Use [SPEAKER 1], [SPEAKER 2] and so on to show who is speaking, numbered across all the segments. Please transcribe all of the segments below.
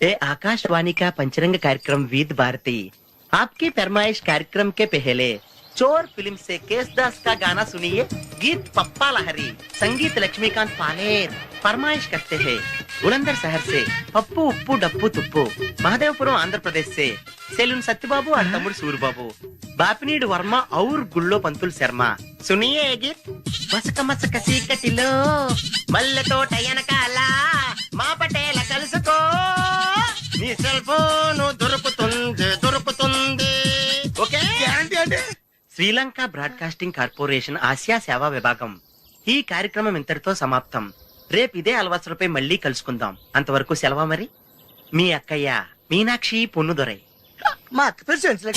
[SPEAKER 1] ए आकाशवाणी का पंचरंग कार्यक्रम विद भारती आपकी फरमाइश कार्यक्रम के पहले चोर फिल्म से केसदास का गाना सुनिए। गीत पप्पा लहरी, संगीत लक्ष्मीकांत पालेर। फरमाइश करते हैं बुलंदर शहर से पप्पू उप्पू डप्पू तुप्पू, महादेवपुरम आंध्र प्रदेश से सेलून सत्यबाबू और तमुड़ सूरबाबू, बापनीड वर्मा और गुल्लो पंतुल शर्मा। सुनिए ये गीत। मसक मसक सीकटिलो मल्ल तोट एनकाला మా పటేల కలుసుకో నీ సెల్ ఫోన్ దొరుకుతుంది ఓకే
[SPEAKER 2] గ్యారంటీ అంటే
[SPEAKER 1] శ్రీలంక బ్రాడ్కాస్టింగ్ కార్పొరేషన్ ఆసియా సేవా విభాగం ఈ కార్యక్రమం ఇంతటితో సమాప్తం. రేపు ఇదే అలవాసులపై మళ్ళీ కలుసుకుందాం. అంతవరకు సెలవా మరి. మీ అక్కయ్య మీనాక్షి పొన్నుదొరై.
[SPEAKER 2] మా అక్క పేరు సెన్సిల్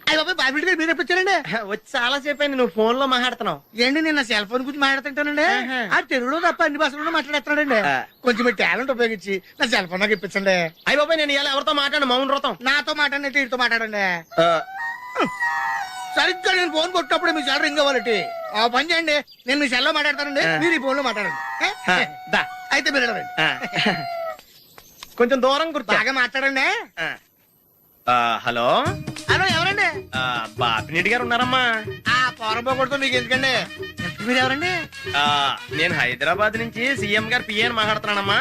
[SPEAKER 2] అయ్యి బాబాయ్ బాబిడి గారు మీరు ఎప్పుడు వచ్చారండి?
[SPEAKER 1] వచ్చి చాలా సేపు అయింది. నువ్వు ఫోన్ లో మాట్లాడుతున్నావు
[SPEAKER 2] ఏంటి నేను నా సెల్ ఫోన్ గురించి మాట్లాడుతుంటానండి. ఆ తెలుగులో తప్ప అన్ని భాషల్లో మాట్లాడేస్తానండి. కొంచెం మీ టాలెంట్ ఉపయోగించి నా సెల్ ఫోన్ నాకు ఇప్పించండి.
[SPEAKER 1] అయ్యి బాబాయ్ నేను ఇలా ఎవరితో మాట్లాడు మౌన్ వ్రతం.
[SPEAKER 2] నాతో మాట్లాడినట్టు వీటితో మాట్లాడండి. సరిగ్గా నేను ఫోన్ కొట్టినప్పుడు మీ సెల్ రింగ్ అవ్వాలంటే ఆ పని చేయండి. నేను మీ సెల్ లో మాట్లాడతానండి, మీరు ఈ ఫోన్ లో మాట్లాడండి. అయితే మీరు వెళ్ళండి.
[SPEAKER 1] కొంచెం దూరం కూర్చో.
[SPEAKER 2] బాగా మాట్లాడండి.
[SPEAKER 1] హలో
[SPEAKER 2] హలో ఎవరండి?
[SPEAKER 1] బాపినీటి గారు ఉన్నారమ్మా?
[SPEAKER 2] ఆ పోరంపోకూడదు మీకు ఎందుకండి. మీరు ఎవరండి?
[SPEAKER 1] నేను హైదరాబాద్ నుంచి సీఎం గారు పిఏ అని మాట్లాడుతున్నానమ్మా.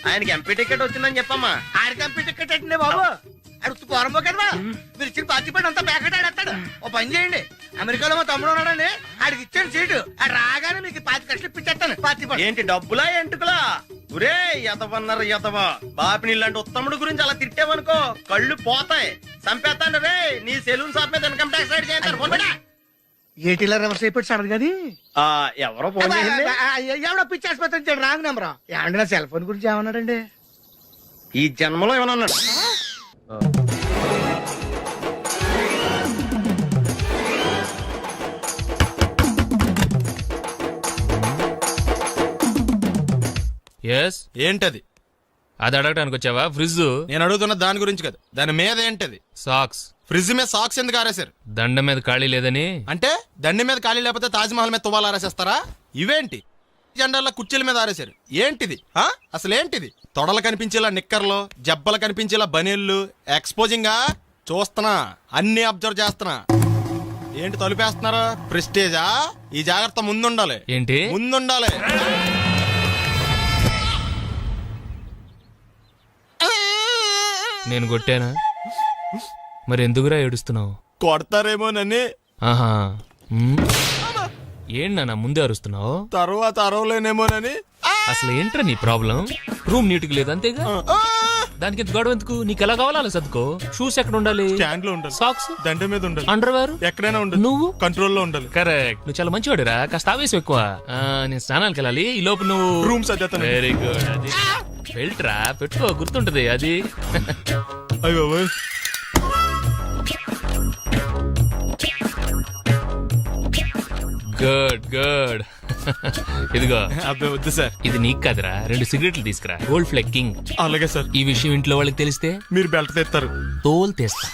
[SPEAKER 1] ఆయనకి ఎంపీ టికెట్ వచ్చిందని చెప్పమ్మా.
[SPEAKER 2] ఆడికి ఎంపీ టికెట్ అండి బాబు. అడుగుతూ పోరంపోకడవా మీరు ఇచ్చిన పార్టీ పడి అంతా ప్యాకెట్ ఆడేస్తాడు. ఓ పని చేయండి, అమెరికాలో మా తమ్ముడు ఉన్నాడండి, ఆడికి ఇచ్చాను సీటు. ఆడు రాగానే మీకు 5 లక్షలు ఇప్పించేస్తాను పార్టీ పడి.
[SPEAKER 1] ఏంటి డబ్బులా ఎంటుకులా? ఒరే ఎదవన్నారు ఎదవా. బాపిని ఇలాంటి ఉత్తముడు గురించి అలా తిట్టావనుకో కళ్ళు పోతాయి. చంపేస్తాను రే. నీ సెలూన్ షాప్ మీద ఇన్కమ్ ట్యాక్స్ రైడ్ చేస్తారు.
[SPEAKER 2] ఏటీలో రివర్స్ అయిపోయి సడన్ గది
[SPEAKER 1] ఎవరో ఫోన్ చేసింది.
[SPEAKER 2] ఎవడో పిచ్చి ఆసుపత్రి ఇచ్చాడు రాంగ్ నెంబర్. ఏమండి నా సెల్ ఫోన్ గురించి ఏమన్నాడండి?
[SPEAKER 1] ఈ జన్మలో ఏమన్నా అన్నాడు?
[SPEAKER 3] ఏంటది?
[SPEAKER 4] అది అడగటానికి వచ్చావా? ఫ్రిడ్జ్.
[SPEAKER 3] నేను అడుగుతున్న దాని గురించి కదా, దాని మీద ఏంటది?
[SPEAKER 4] సాక్స్.
[SPEAKER 3] ఫ్రిడ్జ్ మీద సాక్స్ ఎందుకు ఆరేశారు?
[SPEAKER 4] దండ మీద ఖాళీ లేదని.
[SPEAKER 3] అంటే దండి మీద ఖాళీ లేకపోతే తాజ్ మహల్ మీద తువ్వాలు ఆరేసేస్తారా? ఇవేంటి జెండాల కుర్చీల మీద ఆరేశారు? ఏంటిది అసలు ఏంటిది? తొడలు కనిపించేలా నిక్కర్లు, జబ్బలు కనిపించేలా బనీళ్లు, ఎక్స్పోజింగ్ చూస్తున్నా, అన్ని అబ్జర్వ్ చేస్తున్నా. ఏంటి తలుపేస్తున్నారా? ప్రెస్టేజా? ఈ జాగ్రత్త ముందుండాలి.
[SPEAKER 4] ఏంటి
[SPEAKER 3] ముందుండాలి.
[SPEAKER 4] నేను కొట్టానా? మరి ఎందుకురా ఏడుస్తున్నావు?
[SPEAKER 3] కొడతారేమోనని.
[SPEAKER 4] ఆహా. ఏంటి ముందే అరుస్తున్నావు?
[SPEAKER 3] తర్వాత అరవలేనేమోనని.
[SPEAKER 4] అసలు ఏంట్రా నీ ప్రాబ్లం? రూమ్ నీట్గా లేదు అంతేగా, దానికి ఎంత గొడవ ఎందుకు? నీకు ఎలా కావాలో అలా సర్దుకో. షూస్ ఎక్కడ ఉండాలి?
[SPEAKER 3] స్టాండ్ లో ఉండాలి.
[SPEAKER 4] సాక్స్
[SPEAKER 3] దండ మీద ఉండాలి.
[SPEAKER 4] అండర్వేర్
[SPEAKER 3] ఎక్కడైనా ఉండాలి.
[SPEAKER 4] నువ్వు
[SPEAKER 3] కంట్రోల్లో ఉండాలి.
[SPEAKER 4] కరెక్ట్. నువ్వు చాలా మంచివాడురా. కాస్త ఆవేశం ఎక్కువ. నేను స్నానానికి వెళ్ళాలి. ఈ లోపు నువ్వు
[SPEAKER 3] రూమ్ సర్దేస్తాను.
[SPEAKER 4] Very good. అది బెల్ట్రా, పెట్టుకో, గుర్తుంటది అది.
[SPEAKER 3] అయ్యో
[SPEAKER 4] గుడ్ గుడ్. ఇదిగో.
[SPEAKER 3] అబ్బాయి వద్దు సార్.
[SPEAKER 4] ఇది నీకు కాదురా. 2 సిగరెట్లు తీసుకురా. గోల్డ్ ఫ్లెక్కింగ్.
[SPEAKER 3] అలాగే సార్.
[SPEAKER 4] ఈ విషయం ఇంట్లో వాళ్ళకి తెలిస్తే
[SPEAKER 3] మీరు బెల్ట్ తెస్తారు.
[SPEAKER 4] తోలు తెస్తా.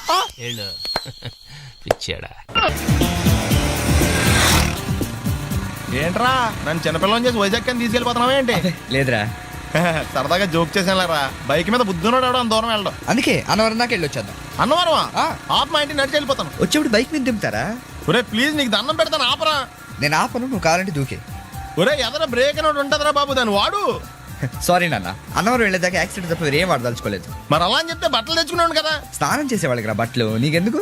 [SPEAKER 4] పిచ్చాడా?
[SPEAKER 3] ఏంట్రా నన్ను చిన్నపిల్లని చేసి వైజాగ్ అని తీసుకెళ్ళిపోతున్నావా ఏంటి?
[SPEAKER 5] లేదురా,
[SPEAKER 3] సరదాగా జోక్ చేసానులేరా. బైక్ మీద బుద్ధున్నాడు అంత దూరం వెళ్ళడం.
[SPEAKER 5] అందుకే అన్నవరం దాకా వెళ్ళి వచ్చేద్దాం.
[SPEAKER 3] అన్నవరమా? ఆప్ మా ఇంటికి నడిచి వెళ్ళిపోతాను.
[SPEAKER 5] వచ్చేప్పుడు బైక్ మీద దింపుతారా?
[SPEAKER 3] ఒరే ప్లీజ్ నీకు దండం పెడతాను ఆపరా.
[SPEAKER 5] నేను ఆపను, నువ్వు కావాలంటే దూకే.
[SPEAKER 3] ఒరే ఎదర బ్రేక్ అని ఉంటదిరా బాబు, దాన్ని వాడు.
[SPEAKER 5] సారీ నాన్న, అన్నవరం వెళ్ళేదాకా యాక్సిడెంట్ తప్ప వేరేం వాడదలుచుకోలేదు.
[SPEAKER 3] మరి అలా అని చెప్తే బట్టలు తెచ్చుకున్నాను కదా.
[SPEAKER 5] స్నానం చేసేవాళ్ళకి రా బట్టలు, నీకెందుకు?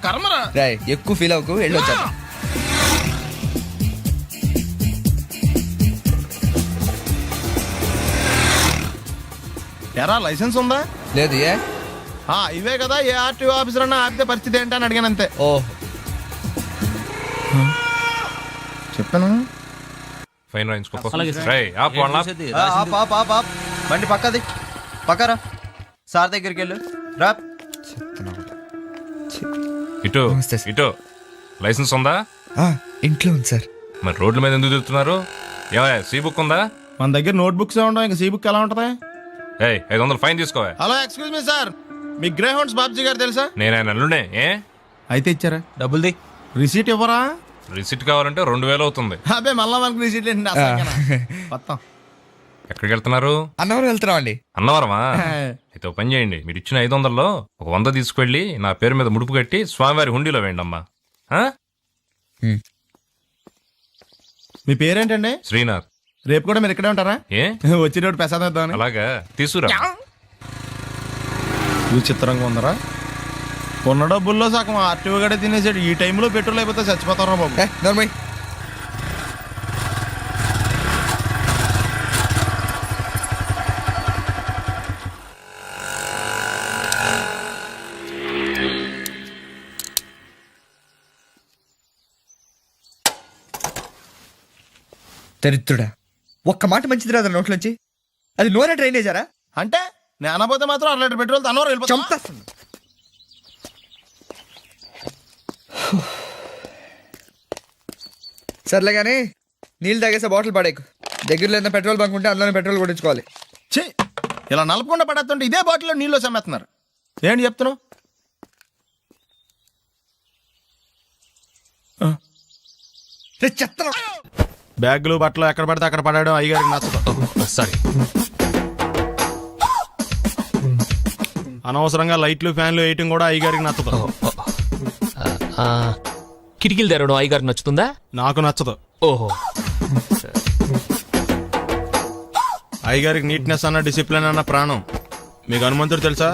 [SPEAKER 3] కర్మరా.
[SPEAKER 5] రాయ్ ఎక్కువ ఫీల్ అవ్వకు, వెళ్ళి వచ్చేద్దాం.
[SPEAKER 3] ఎరా లైసెన్స్ ఉందా?
[SPEAKER 5] లేదు. ఏ
[SPEAKER 3] ఇవే కదా, ఏ ఆర్టీఓ ఆఫీసర్ అన్నా ఆపితే పరిస్థితి ఏంటని అడిగాను అంతే.
[SPEAKER 5] ఓ
[SPEAKER 3] చెప్పాను.
[SPEAKER 4] ఫైన్
[SPEAKER 6] బండి పక్కది పక్కరా. సార్ దగ్గరికి వెళ్ళు రా.
[SPEAKER 4] ఇటు ఇటు. లైసెన్స్ ఉందా?
[SPEAKER 5] ఇంట్లో ఉంది సార్.
[SPEAKER 4] మరి రోడ్ల మీద ఎందుకు తిరుగుతున్నారు? ఏమయ్యా సీ బుక్ ఉందా?
[SPEAKER 3] మన దగ్గర నోట్ బుక్స్ ఉండవు, ఇంకా సీ బుక్ ఎలా ఉంటది?
[SPEAKER 4] 500 ఫైన్ తీసుకోవా.
[SPEAKER 3] హలో ఎక్స్క్యూజ్ మీ సార్, మీ గ్రే హౌండ్స్ బాబ్జీ గారు తెలుసా?
[SPEAKER 4] నేను ఆయన అల్లుడే.
[SPEAKER 3] అయితే ఇచ్చారా?
[SPEAKER 6] డబ్బుల్ది
[SPEAKER 3] రిసీట్ ఇవ్వరా?
[SPEAKER 4] రిసిట్ కావాలంటే 2000 అవుతుంది.
[SPEAKER 3] అబ్బే మళ్ళా మనకు రిసీట్ ఏంటి? మొత్తం
[SPEAKER 7] ఎక్కడికి వెళ్తున్నారు?
[SPEAKER 5] అన్నవరం వెళ్తున్నాం అండి.
[SPEAKER 7] అన్నవరమా? అయితే ఓ పని చేయండి, మీరు ఇచ్చిన 500లో ఒక 100 తీసుకెళ్లి నా పేరు మీద ముడుపు కట్టి స్వామివారి హుండీలో వేయండి అమ్మా. ఆ?
[SPEAKER 3] మీ పేరేంటండి?
[SPEAKER 7] శ్రీనాథ్.
[SPEAKER 3] రేపు కూడా మీరు ఇక్కడే ఉంటారా?
[SPEAKER 7] ఏ
[SPEAKER 3] వచ్చినప్పుడు ప్రసాదం ఇద్దామని.
[SPEAKER 7] అలాగా, తీసుకురా.
[SPEAKER 3] విచిత్రంగా ఉందరా. ఉన్న డబ్బుల్లో సగం ఆర్టీఓ గడే తినేసాడు. ఈ టైంలో పెట్రోల్ అయిపోతే చచ్చిపోతారా బాబు.
[SPEAKER 5] నార్మల్ దరిద్రుడా, ఒక్క మాట మంచిది రాదు నోట్లోంచి. అది నూనె డ్రైనేజారా?
[SPEAKER 3] అంటే నేను అనబోతే మాత్రం 1 లీటర్ పెట్రోల్ తనవారు వెళ్ళిపోతాం.
[SPEAKER 5] చంపేస్తుంది. సర్లే కానీ నీళ్ళు తాగేసే బాటిల్ పడేకు. దగ్గరలో ఏదైనా పెట్రోల్ బంక్ ఉంటే అందులోనే పెట్రోల్ కొట్టించుకోవాలి.
[SPEAKER 3] ఛీ, ఇలా నలపకుండా పడేస్తుంటే ఇదే బాటిల్లో నీళ్ళు సమ్మేస్తున్నారు. ఏంటి చెప్తున్నావు?
[SPEAKER 5] చెత్త
[SPEAKER 3] బ్యాగులు బట్టలు ఎక్కడ పడితే అక్కడ పడడం అయ్యగారికి నచ్చదు.
[SPEAKER 4] సారీ.
[SPEAKER 3] అనవసరంగా లైట్లు ఫ్యాన్లు వేయటం కూడా అయ్యగారికి నచ్చదు.
[SPEAKER 4] కిటికీలు తెరవడం అయ్యగారికి నచ్చుతుందా?
[SPEAKER 3] నాకు నచ్చదు.
[SPEAKER 4] ఓహో.
[SPEAKER 3] అయ్యగారికి నీట్నెస్ అన్న డిసిప్లిన్ అన్న ప్రాణం. మీకు హనుమంతుడు తెలుసా?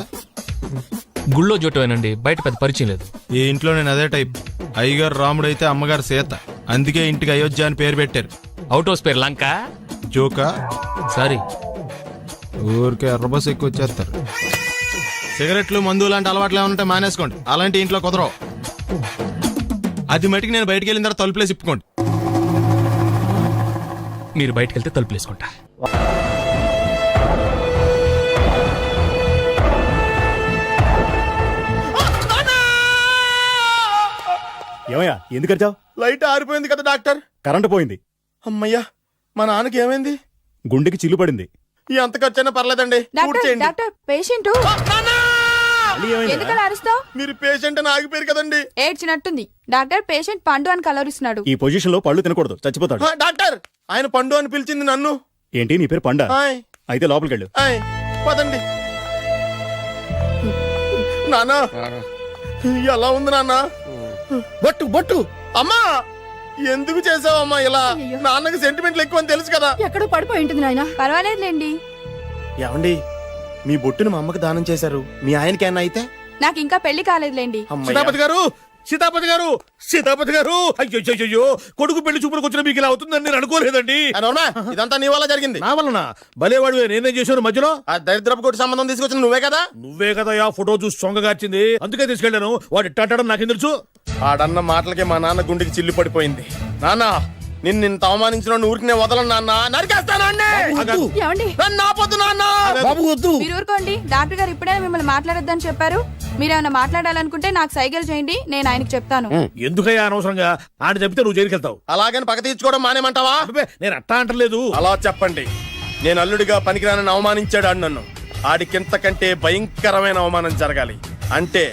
[SPEAKER 4] గుళ్ళో జోటమేనండి, బయట పెద్ద పరిచయం లేదు.
[SPEAKER 3] ఈ ఇంట్లో నేను అదే టైప్. అయ్యగారు రాముడు అయితే అమ్మగారు సీత. అందుకే ఇంటికి అయోధ్య అని పేరు పెట్టారు.
[SPEAKER 4] అవుట్ హౌస్ పేరు లంక.
[SPEAKER 3] జోకా?
[SPEAKER 4] సారీ.
[SPEAKER 3] ఊరికే ఎర్రబస్ ఎక్కువ వచ్చేస్తారు. సిగరెట్లు మందు లాంటి అలవాట్లు ఏమంటే మానేసుకోండి. అలాంటి ఇంట్లో కుదరవు. అది మటుకు నేను బయటికి వెళ్ళిన తర్వాత తలుపులేసి ఇప్పుకోండి.
[SPEAKER 4] మీరు బయటకు వెళ్తే తలుపులు వేసుకుంటా.
[SPEAKER 8] ఏమయ్యా ఎందుకు వచ్చావు?
[SPEAKER 3] లైట్ ఆరిపోయింది కదా డాక్టర్.
[SPEAKER 8] కరెంటు పోయింది.
[SPEAKER 3] అమ్మయ్యా, మా నాన్నకి ఏమైంది?
[SPEAKER 8] గుండెకి చిల్లు పడింది.
[SPEAKER 3] ఎంత ఖర్చైనా పర్లేదండి. పూడ్చేయండి.
[SPEAKER 9] డాక్టర్ పేషెంట్ ఎందుకలా అరుస్తావు?
[SPEAKER 3] మీరు పేషెంట్ అని ఆగిపోయారు కదండి.
[SPEAKER 9] ఏడ్చినట్టుంది. డాక్టర్ పేషెంట్ పండు అని కలవరిస్తున్నాడు.
[SPEAKER 8] ఈ పొజిషన్ లో పళ్ళు తినకూడదు, చచ్చిపోతాడు.
[SPEAKER 3] డాక్టర్, ఆయన పండు అని పిలిచింది నన్ను.
[SPEAKER 8] ఏంటి నీ పేరు పండా?
[SPEAKER 3] ఆయ్,
[SPEAKER 8] అయితే లోపలికి వెళ్ళు.
[SPEAKER 3] ఆయ్, పదండి. నాన్న ఎలా ఉంది నాన్న?
[SPEAKER 2] బొట్టు బొట్టు
[SPEAKER 3] అమ్మా, ఎందుకు చేసావమ్మా ఇలా? నాన్నకి సెంటిమెంట్లు ఎక్కువ అని తెలుసు కదా.
[SPEAKER 9] ఎక్కడో పడిపోయి ఉంటుంది నాయన. పర్వాలేదులేండి.
[SPEAKER 3] ఏమండి, మీ బొట్టును మా అమ్మకి దానం చేశారు. మీ ఆయనకి ఏమన్నా అయితే?
[SPEAKER 9] నాకు ఇంకా పెళ్లి కాలేదులేండి.
[SPEAKER 2] సీతాపతి గారు, సీతాపతి గారు, సీతాపతి గారు, అయ్యో కొడుకు పెళ్లి చూపులకు వచ్చిన మీకు ఇలా అవుతుందని నేను అనుకోలేదండి.
[SPEAKER 3] ఇదంతా నీ వల్ల జరిగింది.
[SPEAKER 2] నా వలన భలేవాడు నేనేం చేశాను మధ్యలో?
[SPEAKER 3] ఆ దరిద్రపు కొట్టి సంబంధం తీసుకొచ్చిన నువ్వే కదా.
[SPEAKER 2] నువ్వే కదా ఆ ఫోటో చూసి సొంగగార్చింది, అందుకే తీసుకెళ్లాను. వాడు ఇట్టాడడం నాకేం తెలుసు?
[SPEAKER 3] ఆడన్న మాటలకి మా నాన్న గుండెకి చిల్లు పడిపోయింది. నాన్న, నిన్ను అవమానించిన ఊరికి నేను వదలను నాన్న. నరికేస్తానండి.
[SPEAKER 9] ఏమండి?
[SPEAKER 3] నన్ను ఆపొద్దు నాన్న.
[SPEAKER 2] బాబు వద్దు.
[SPEAKER 9] మీరు ఊరుకోండి. డాక్టర్ గారు ఇప్పుడే మిమ్మల్ని మాట్లాడొద్దని చెప్పారు. మీరేమైనా మాట్లాడాలనుకుంటే నాకు సైగలు చేయండి, నేను ఆయనకి చెప్తాను.
[SPEAKER 2] ఎందుకయ్యా అనవసరంగా ఆయన చెప్తే నువ్వు జైలుకి వెళ్తావు?
[SPEAKER 3] అలాగని పక్క తీర్చుకోవడం మానేమంటావా?
[SPEAKER 2] నేను అట్టా అంటలేదు.
[SPEAKER 3] అలా చెప్పండి. నేను అల్లుడిగా పనికిరానని అవమానించాడు ఆడు నన్ను. ఆడికింతకంటే భయంకరమైన అవమానం జరగాలి. అంటే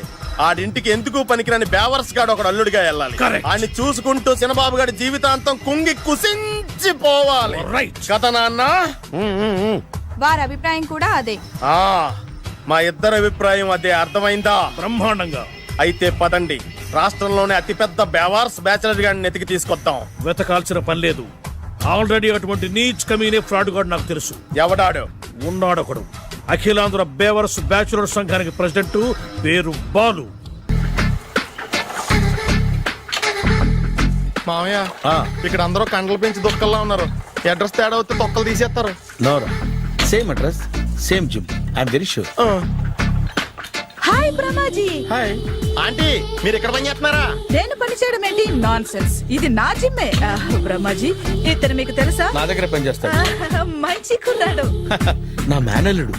[SPEAKER 3] ఆడింటికి ఎందుకు పనికిరాని బేవర్స్ గాడు ఒకడు అల్లుడిగా వెళ్ళాలి. ఆడిని చూసుకుంటూ చిన్నబాబు గారి జీవితాంతం కుంగి కుసించిపోవాలి. కదా నాన్న?
[SPEAKER 9] వారి అభిప్రాయం కూడా అదే.
[SPEAKER 3] ఆ, మా ఇద్దరి అభిప్రాయం అదే. అర్థమైందా?
[SPEAKER 2] బ్రహ్మాండంగా.
[SPEAKER 3] అయితే పదండి, రాష్ట్రంలోనే అతిపెద్ద బేవార్స్ బ్యాచిలర్ గాడిని ఎతికి తీసుకొద్దాం.
[SPEAKER 2] వెతకాల్సిన పని లేదు. ఆల్రెడీ అటువంటి నీచ్ కమీనే ఫ్రాడ్ గాడు నాకు తెలుసు.
[SPEAKER 3] ఎవడాడు?
[SPEAKER 2] ఉన్నాడొకడు. అఖిలాంధ్ర బేవర్స్ బ్యాచులర్ సంఘానికి ప్రెసిడెంట్, పేరు బాలు.
[SPEAKER 3] మామయ్య, ఇక్కడ అందరూ కండలు పెంచి దుక్కల్లా ఉన్నారు. అడ్రస్ తేడా వస్తే తొక్కలు తీసేస్తారు.
[SPEAKER 2] Same address, same gym. I'm very sure.
[SPEAKER 10] Hi Brahmaji.
[SPEAKER 3] Hi aunty, మీరు ఇక్కడ పని చేస్తున్నారా?
[SPEAKER 10] నేను పని చేయడం ఏంటి? Non sense. ఇది నా జిమ్మే. బ్రహ్మాజీ, ఇతను మీకు తెలుసా?
[SPEAKER 2] నా దగ్గర పని చేస్తాడు.
[SPEAKER 10] మంచి కుర్రాడు.
[SPEAKER 2] నా మేనల్లుడు.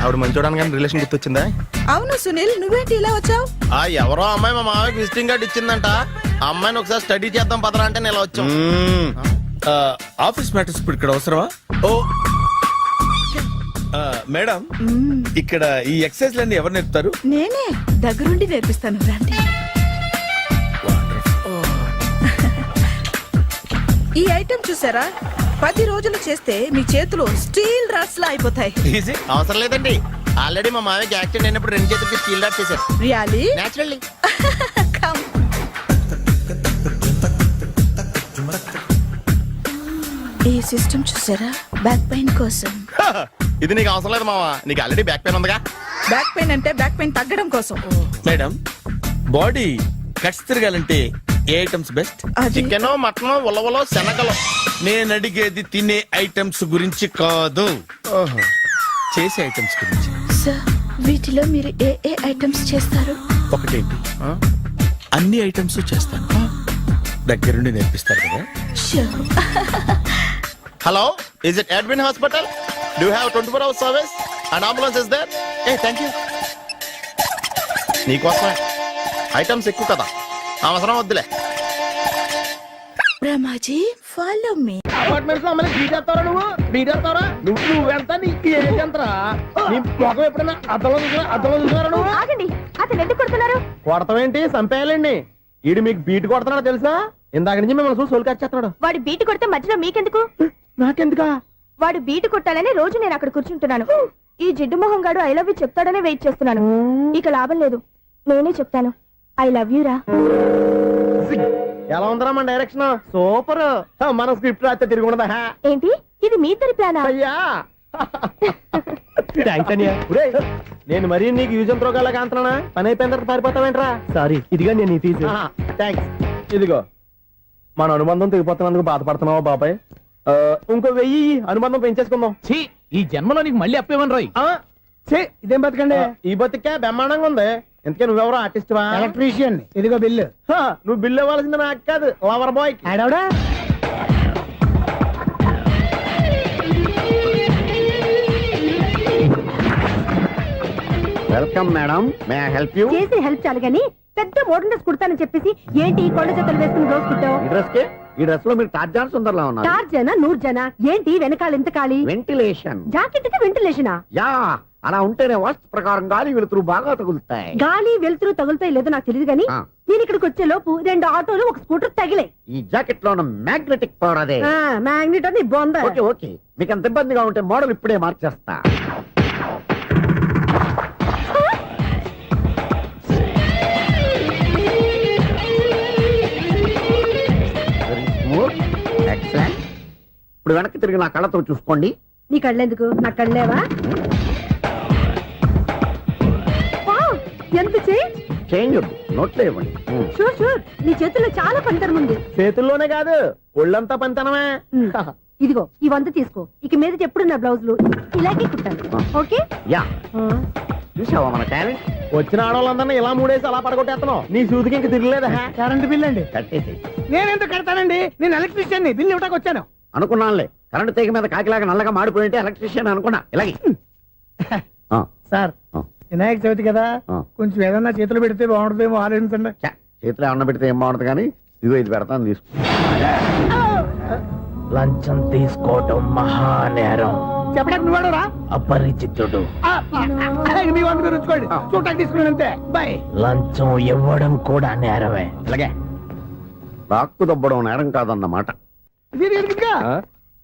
[SPEAKER 3] ఆవిడ మంచి చూడడానికి రిలేషన్ గుర్తొచ్చిందా?
[SPEAKER 10] అవును సునీల్, నువ్వేంటి ఇలా వచ్చావు?
[SPEAKER 3] ఎవరో అమ్మాయి మా మామయ్యకి విజిటింగ్ కార్డు ఇచ్చిందంట. ఆ అమ్మాయిని ఒకసారి స్టడీ చేద్దాం పదరా అంటే నేను ఇలా వచ్చాం.
[SPEAKER 2] ఆఫీస్ మ్యాటర్స్ ఇప్పుడు ఇక్కడ అవసరమా? ఓ మేడం, ఇక్కడ ఈ ఎక్సర్సైజ్ లన్నీ ఎవరు నేర్పుతారు?
[SPEAKER 10] నేనే దగ్గరుండి నేర్పిస్తాను, రండి. ఈ ఐటెం చూసారా? 10 రోజులు చేస్తే మీ చేతులు స్టీల్ రాట్స్ లా అయిపోతాయి.
[SPEAKER 3] ఈజీ అవసరం లేదండి. ఆల్రెడీ మా మామయ్యకి యాక్సిడెంట్ అయినప్పుడు 2 చేతులకి స్టీల్ డాట్ చేశారు.
[SPEAKER 10] రియాలీ?
[SPEAKER 3] నేచురల్లీ.
[SPEAKER 10] ఈ సిస్టమ్ చూసారా? బ్యాక్ పెయిన్ కోసం.
[SPEAKER 3] ఇది నీకు అవసరం లేదు మావా, నీకు ఆల్రెడీ బ్యాక్ పెయిన్ ఉందిగా.
[SPEAKER 10] బ్యాక్ పెయిన్ అంటే బ్యాక్ పెయిన్ తగ్గడం కోసం.
[SPEAKER 2] మేడం, బాడీ కట్స్ తిరగాలంటే ఏ ఐటమ్స్ బెస్ట్?
[SPEAKER 10] అది
[SPEAKER 3] చికెన్, మటన్, ఉలవలో, శనగలు.
[SPEAKER 2] నేను అడిగేది తినే ఐటమ్స్ గురించి కాదు, చేసే ఐటమ్స్ గురించి.
[SPEAKER 10] సార్, వీటిలో మీరు ఏ ఏ ఐటమ్స్ చేస్తారు?
[SPEAKER 2] ఒకటేంటి, అన్ని ఐటమ్స్ చేస్తాను. దగ్గరుండి నేర్పిస్తారు కదా.
[SPEAKER 10] Sure.
[SPEAKER 3] Hello, is it admin hospital? Do have 24 hours service and ambulance is there? Ah thank you. నీకోసమే ఐటమ్స్ ఎక్కువ కదా, అవసరం వద్దులే.
[SPEAKER 10] Brahmaji, follow me.
[SPEAKER 2] అపార్ట్మెంట్స్ లో అమ్మని బీటేస్తారా నువ్వెంత నీకు ఏంటంతరా? నీ ముఖం ఎప్పుడైనా అద్దంలో చూసారా నువ్వు?
[SPEAKER 9] ఆగండి, అతను ఎందుకు కొడుతున్నారు?
[SPEAKER 3] కొడతామేంటి, చంపేయాలండి. ఈడు మీకు బీట్ కొడుతున్నాడు తెలుసా? ఇందాక నుంచి మిమ్మల్ని చూసి సోల్కొచ్చేస్తున్నాడు.
[SPEAKER 9] వాడు బీటు కొడితే మధ్యలో మీకెందుకు?
[SPEAKER 3] నాకెందుకా?
[SPEAKER 9] వాడు బీటు కొట్టాలని రోజు నేను అక్కడ కూర్చుంటున్నాను. ఈ జిడ్డు మొహం గాడు ఐ లవ్ యూ చెప్తాడనే వెయిట్ చేస్తున్నాను. ఇక లాభం లేదు, నేనే చెప్తాను. ఐ లవ్ యూ రా.
[SPEAKER 3] ఎలా ఉందరా మన డైరెక్షన్? సూపర్. మన స్క్రిప్ట్ రాస్తే తిరిగి ఉండదా?
[SPEAKER 9] ఏంటి, ఇది మీ ఇద్దరి ప్లానా?
[SPEAKER 3] అయ్యా నేను మరీ నీకు యూజన్ త్రోగాలా కాంతనా? పని అయిపోయిన తర్వాత పారిపోతావేంట్రా? సారీ, ఇదిగా నేను తీసి. థ్యాంక్స్. ఇదిగో, మన అనుబంధం తెగిపోతున్నందుకు బాధపడుతున్నావా బాబాయ్? ఇంకో 1000 అనుబంధం పెంచేసుకుందాం.
[SPEAKER 4] ఈ జన్మలో నీకు మళ్ళీ అప్పేమని రాయి.
[SPEAKER 3] ఇదేం బతకండి? ఈ బతికే బ్రహ్మాండంగా ఉంది. ఎందుకే నువ్వెవరో ఆర్టిస్ట్ వా? ఎలక్ట్రీషియన్. ఇదిగో బిల్లు. నువ్వు బిల్లు ఇవ్వాల్సింది నాకు కాదు, లవర్ బాయ్. ఆడవడా? Welcome madam, may I help you?
[SPEAKER 9] చేసి హెల్ప్ చాలు గాని పెద్ద మోడల్ డ్రెస్ కుడతానని చెప్పేసి ఏంటి ఈ కొండ జతలు వేసుకుని రోజు కుట్టావు?
[SPEAKER 3] ఈ డ్రెస్ కే, ఈ డ్రెస్ లో మీరు టార్జాన్ సుందర్లా ఉన్నారు.
[SPEAKER 9] టార్జనా, నూర్జనా? ఏంటి వెనకాల ఎంత ఖాళీ?
[SPEAKER 3] వెంటిలేషన్.
[SPEAKER 9] జాకెట్ కి వెంటిలేషనా?
[SPEAKER 3] యా, అలా ఉంటేనే వాస్తు ప్రకారం గాలి వెలుతురు బాగా తగులుతాయి.
[SPEAKER 9] గాలి వెలుతురు తగులుతాయి లేదో నాకు తెలియదు గానీ నేను ఇక్కడికి వచ్చే లోపు 2 ఆటోలు, 1 స్కూటర్ తగిలే.
[SPEAKER 3] ఈ జాకెట్ లో ఉన్న మ్యాగ్నెటిక్ పవర్ అదే.
[SPEAKER 9] మ్యాగ్నెట్ అని బొంద.
[SPEAKER 3] ఓకే ఓకే, మీకు అంత ఇబ్బందిగా ఉంటే మోడల్ ఇప్పుడే మార్చేస్తా. ఎక్సలెంట్. ఇప్పుడు వెనక్కి తిరిగి నా కళ్ళతో చూసుకోండి.
[SPEAKER 9] నీ కళ్ళెందుకు, నా కళ్ళేవా? ఎంత
[SPEAKER 3] చేంజ్ వద్దు, నోట్లో ఇవ్వండి.
[SPEAKER 9] షూర్ షూర్, నీ చేతుల్లో చాలా పంతరం ఉంది.
[SPEAKER 3] చేతుల్లోనే కాదు, ఒళ్ళంతా పంతనమే.
[SPEAKER 9] ఇదిగో ఈ 100 తీసుకో. ఇక మీద ఎప్పుడు నా బ్లౌజులు ఇలాగే కుట్టాను. ఓకే?
[SPEAKER 3] యా, చూసావా మన టాలెంట్? వచ్చిన ఆడవాళ్ళందరినీ ఇలా మూడేసి అలా పడగొట్టేస్తున్నావు. నీ సూదికి ఇంక తిరగలేదా? కరెంట్ బిల్ అండి. కట్టేసి.
[SPEAKER 2] నేనెందుకు కడతానండి? నేను ఎలక్ట్రీషియన్, బిల్లు ఇవ్వడానికి వచ్చాను.
[SPEAKER 3] అనుకున్నానులే, కరెంట్ తీగ మీద కాకిలాగా నల్లగా మాడిపోయింటే ఎలక్ట్రీషియన్ అనుకున్నా. ఇలాగే
[SPEAKER 2] సార్, వినాయక చవితి కదా, కొంచెం ఏదన్నా చేతులు పెడితే బాగుంటుందేమో ఆలోచించండి.
[SPEAKER 3] చేతిలో ఏమన్నా పెడితే ఏం బాగుంటుంది కానీ ఇదిగో ఇది పెడతాను, తీసుకో.
[SPEAKER 1] లంచం తీసుకోవటం మహానేరం.
[SPEAKER 2] చెప్పడానికి నువ్వాడరా?
[SPEAKER 1] అపరిచితుడు.
[SPEAKER 2] మీ వంద మీరు ఉంచుకోండి, చూడటానికి తీసుకున్నాను అంతే. బాయ్.
[SPEAKER 1] లంచం ఇవ్వడం కూడా నేరమే.
[SPEAKER 3] అలాగే, రాక్కు దబ్బడం నేరం కాదన్నమాట.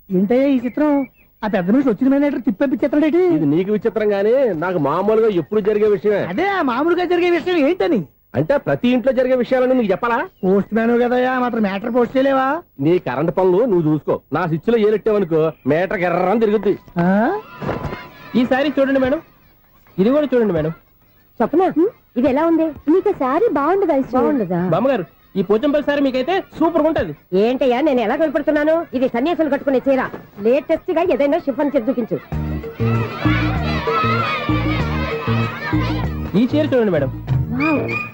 [SPEAKER 2] ఏంటయ్యా ఈ చిత్రం? ఆ పెద్ద మనిషి వచ్చిన మేనేటర్ తిప్పించేస్తాడేటి?
[SPEAKER 8] ఇది నీకు విచిత్రం గానీ నాకు మామూలుగా ఎప్పుడు జరిగే విషయమే.
[SPEAKER 2] అదే మామూలుగా జరిగే విషయం ఏంటని?
[SPEAKER 8] అంటే ప్రతి ఇంట్లో జరిగే విషయాలను నీకు చెప్పాలా?
[SPEAKER 2] పోస్ట్ మ్యాన్ కదయ్యా, మాత్రం మ్యాటర్ పోస్ట్ చేయలేవా?
[SPEAKER 8] నీ కరెంట్ పనులు నువ్వు చూసుకో. నా స్విచ్ లో ఏలెట్టావనుకో మీటర్ ఎర్రని తిరుగుద్ది.
[SPEAKER 1] ఈసారి చూడండి మేడం, ఇది కూడా చూడండి మేడం.
[SPEAKER 9] చెప్పనా, ఇది ఎలా ఉంది? నీకు సారీ బాగుండదా? బాగుండదా?
[SPEAKER 1] బామ్మగారు, ఈ పోచంపల్లి సారీ మీకైతే సూపర్ ఉంటుంది.
[SPEAKER 9] ఏంటయ్యా నేను ఎలా కనపడుతున్నాను? ఇది సన్యాసులు కట్టుకునే చీర. లేటెస్ట్ గా ఏదైనా షిఫన్ చేసి చూపించు.
[SPEAKER 1] ఈ చీర చూడండి మేడం.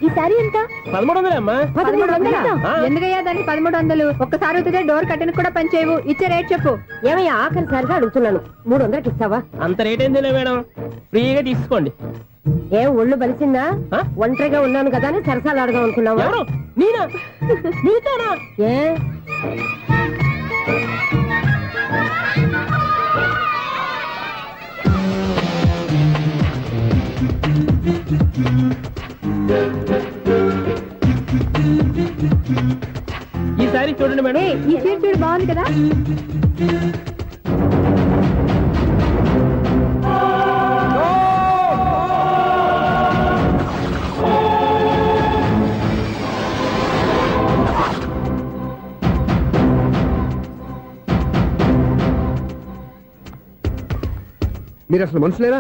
[SPEAKER 9] ఈ సారీ ఎంత?
[SPEAKER 1] 1300 అమ్మా.
[SPEAKER 9] 1300? ఎందుకయ్యా దాన్ని 1300? ఒక్కసారి అవుతుందే డోర్ కట్టెన్ కూడా పని చేయవు. ఇచ్చే రేట్ చెప్పు. ఏమయ్యా ఆఖరిసారిగా అడుగుతున్నాను, 300కి ఇస్తావా?
[SPEAKER 1] అంత రేట్ ఏంది మేడం, ఫ్రీగా తీసుకోండి.
[SPEAKER 9] ఏం ఒళ్ళు బలిసిందా? ఒంటరిగా ఉన్నాను కదా అని సరసాలు అడగా అనుకున్నావా?
[SPEAKER 1] ఎవరు? నేనా? నీతోనా?
[SPEAKER 9] ఏ
[SPEAKER 1] ఈ సారీ చూడండి మేడం.
[SPEAKER 9] ఈ చీర చూడు, బాగుంది కదా?
[SPEAKER 8] మీరు అసలు మనుషులేనా?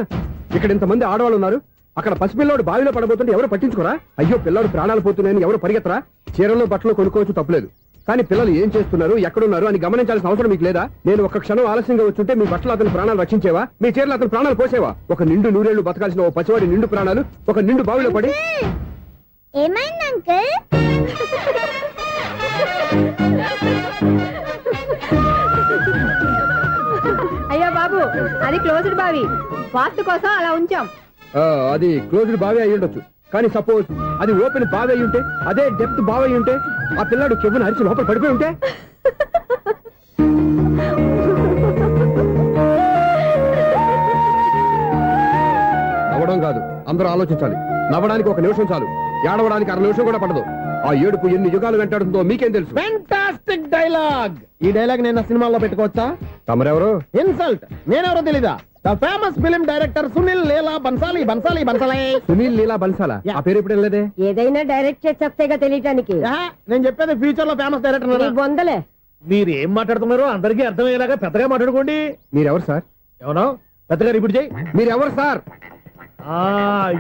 [SPEAKER 8] ఇక్కడ ఇంతమంది ఆడవాళ్ళు ఉన్నారు, అక్కడ పసిపిల్లాడు బావిలో పడబోతుంటే ఎవరు పట్టించుకోరా? అయ్యో పిల్లాడు ప్రాణాలు పోతున్నాయని ఎవరు పరిగెత్తరా? చీరలు బట్టలు కొనుక్కోవచ్చు, తప్పులేదు. కానీ పిల్లలు ఏం చేస్తున్నారు, ఎక్కడున్నారు అని గమనించాల్సిన అవసరం మీకు లేదా? నేను ఒక్క క్షణం ఆలస్యంగా వచ్చుంటే మీ బట్టలు అతని ప్రాణాలు రక్షించేవా? మీ చీరలు అతని ప్రాణాలు పోసేవా? ఒక నిండు నూరేళ్లు బతకాల్సిన ఓ పసివాడి నిండు ప్రాణాలు ఒక నిండు బావిలో పడి.
[SPEAKER 9] ఏమైంది అంకుల్? అయ్యో బాబు, అది క్లోజ్డ్ బావి, వాస్తు కోసం అలా ఉంచాం.
[SPEAKER 8] అది క్లోజ్డ్ బావి అయి ఉండొచ్చు, కానీ సపోజ్ అది ఓపెన్ బావి అయి ఉంటే, అదే డెప్త్ బావి అయి ఉంటే, ఆ పిల్లాడు కెవ్వున అరిచి లోపల పడిపోయి ఉంటే. నవ్వడం కాదు, అందరూ ఆలోచించాలి. నవ్వడానికి ఒక నిమిషం చాలు, ఏడవడానికి 1/2 నిమిషం కూడా పడదు. ఆ ఏడుపు ఎన్ని యుగాలు వెంటాడుతుందో మీకేం తెలుసు?
[SPEAKER 2] Fantastic dialogue. ఈ డైలాగ్ నేను సినిమాలో పెట్టుకోవచ్చా?
[SPEAKER 8] తమరెవరు?
[SPEAKER 2] ఇన్సల్ట్. నేనెవరో తెలీదా? The famous film director Sunil Leela Bansali.
[SPEAKER 8] Sunil Leela బన్సాలా? ఆ పేరు ఇప్పుడు వెళ్ళలేదే.
[SPEAKER 9] ఏదైనా డైరెక్ట్ చేసి చెప్తేగా తెలియటానికి.
[SPEAKER 2] నేను చెప్పేది ఫ్యూచర్ లో ఫేమస్ డైరెక్టర్.
[SPEAKER 9] బొందలే.
[SPEAKER 2] మీరు ఏం మాట్లాడుతున్నారో అందరికీ అర్థమయ్యేలాగా పెద్దగా మాట్లాడుకోండి.
[SPEAKER 8] మీరెవరు సార్?
[SPEAKER 2] ఎవరో పెద్దగా రిపీట్ చేయి.
[SPEAKER 8] మీరెవరు సార్?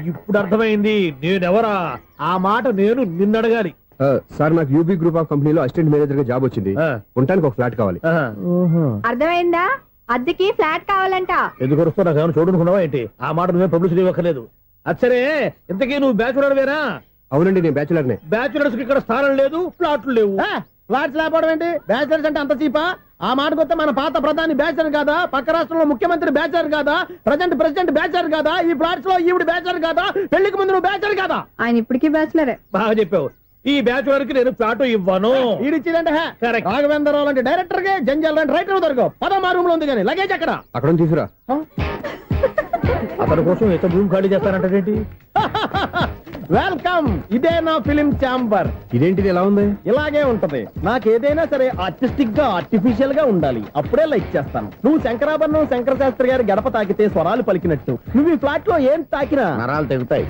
[SPEAKER 2] ఇప్పుడు అర్థమైంది నేనెవరా. ఆ మాట నేను నిన్ను అడగాలి.
[SPEAKER 8] సార్, నాకు యూబీ గ్రూప్ ఆఫ్ కంపెనీలో అసిస్టెంట్ మేనేజర్ గా జాబ్ వచ్చింది. ఉండటానికి ఒక ఫ్లాట్ కావాలి.
[SPEAKER 9] అర్థమైందా? అద్దెకి ఫ్లాట్ కావాలంట.
[SPEAKER 2] ఎందుకు వస్తా నాకు ఏమైనా చూడనుకున్నావా ఏంటి? ఆ మాట నువ్వే పబ్లిసిటీ ఇవ్వక్కర్లేదు. అచ్చరే, ఇంతకీ నువ్వు బ్యాచులర్ వేరా?
[SPEAKER 8] అవునండి, నేను బ్యాచులర్నే.
[SPEAKER 2] బ్యాచులర్స్ కి ఇక్కడ స్థానం లేదు, ఫ్లాట్లు లేవు. ఫ్లాట్స్ లేకపోవడం ఏంటి? బ్యాచులర్స్ అంటే అంత చీపా? ఆ మాటకొస్తే మన పాత ప్రధాని బ్యాచులర్ కాదా? పక్క రాష్ట్రంలో ముఖ్యమంత్రి బ్యాచులర్ కాదా? ప్రెసిడెంట్ బ్యాచులర్ కాదా? ఈ ఫ్లాట్స్ లో ఈవిడ బ్యాచులర్ కాదా? పెళ్లికి ముందు నువ్వు బ్యాచులర్ కాదా?
[SPEAKER 9] ఆయన ఇప్పటికీ బ్యాచులరే.
[SPEAKER 2] బాగా చెప్పావు. ఈ బ్యాచులర్ కి నేను ఫ్లాట్ ఇవ్వను. ఇడిచ్చిందంటే రాఘవేంద్రరావు లాంటి డైరెక్టర్ కి, జంజాల్ లాంటి రైటర్ దొరకవు. 10వ రూమ్ లో ఉంది కానీ లగేజ్ అక్కడ
[SPEAKER 8] తీసుకురా.
[SPEAKER 2] అతని కోసం ఎంత రూమ్ ఖాళీ చేస్తానంటే వెల్కమ్. ఇదే నా ఫిలిం ఛాంబర్.
[SPEAKER 8] ఇదేంటిది ఎలా ఉంది?
[SPEAKER 2] ఇలాగే ఉంటది. నాకు ఏదైనా సరే ఆర్టిస్టిక్ గా, ఆర్టిఫిషియల్ గా ఉండాలి. అప్పుడే లైక్ చేస్తాను. నువ్వు శంకరాభరణం శంకర శాస్త్రి గారి గడప తాకితే స్వరాలు పలికినట్టు నువ్వు ఈ ఫ్లాట్ లో ఏం తాకినా నరాలు తెగుతాయి.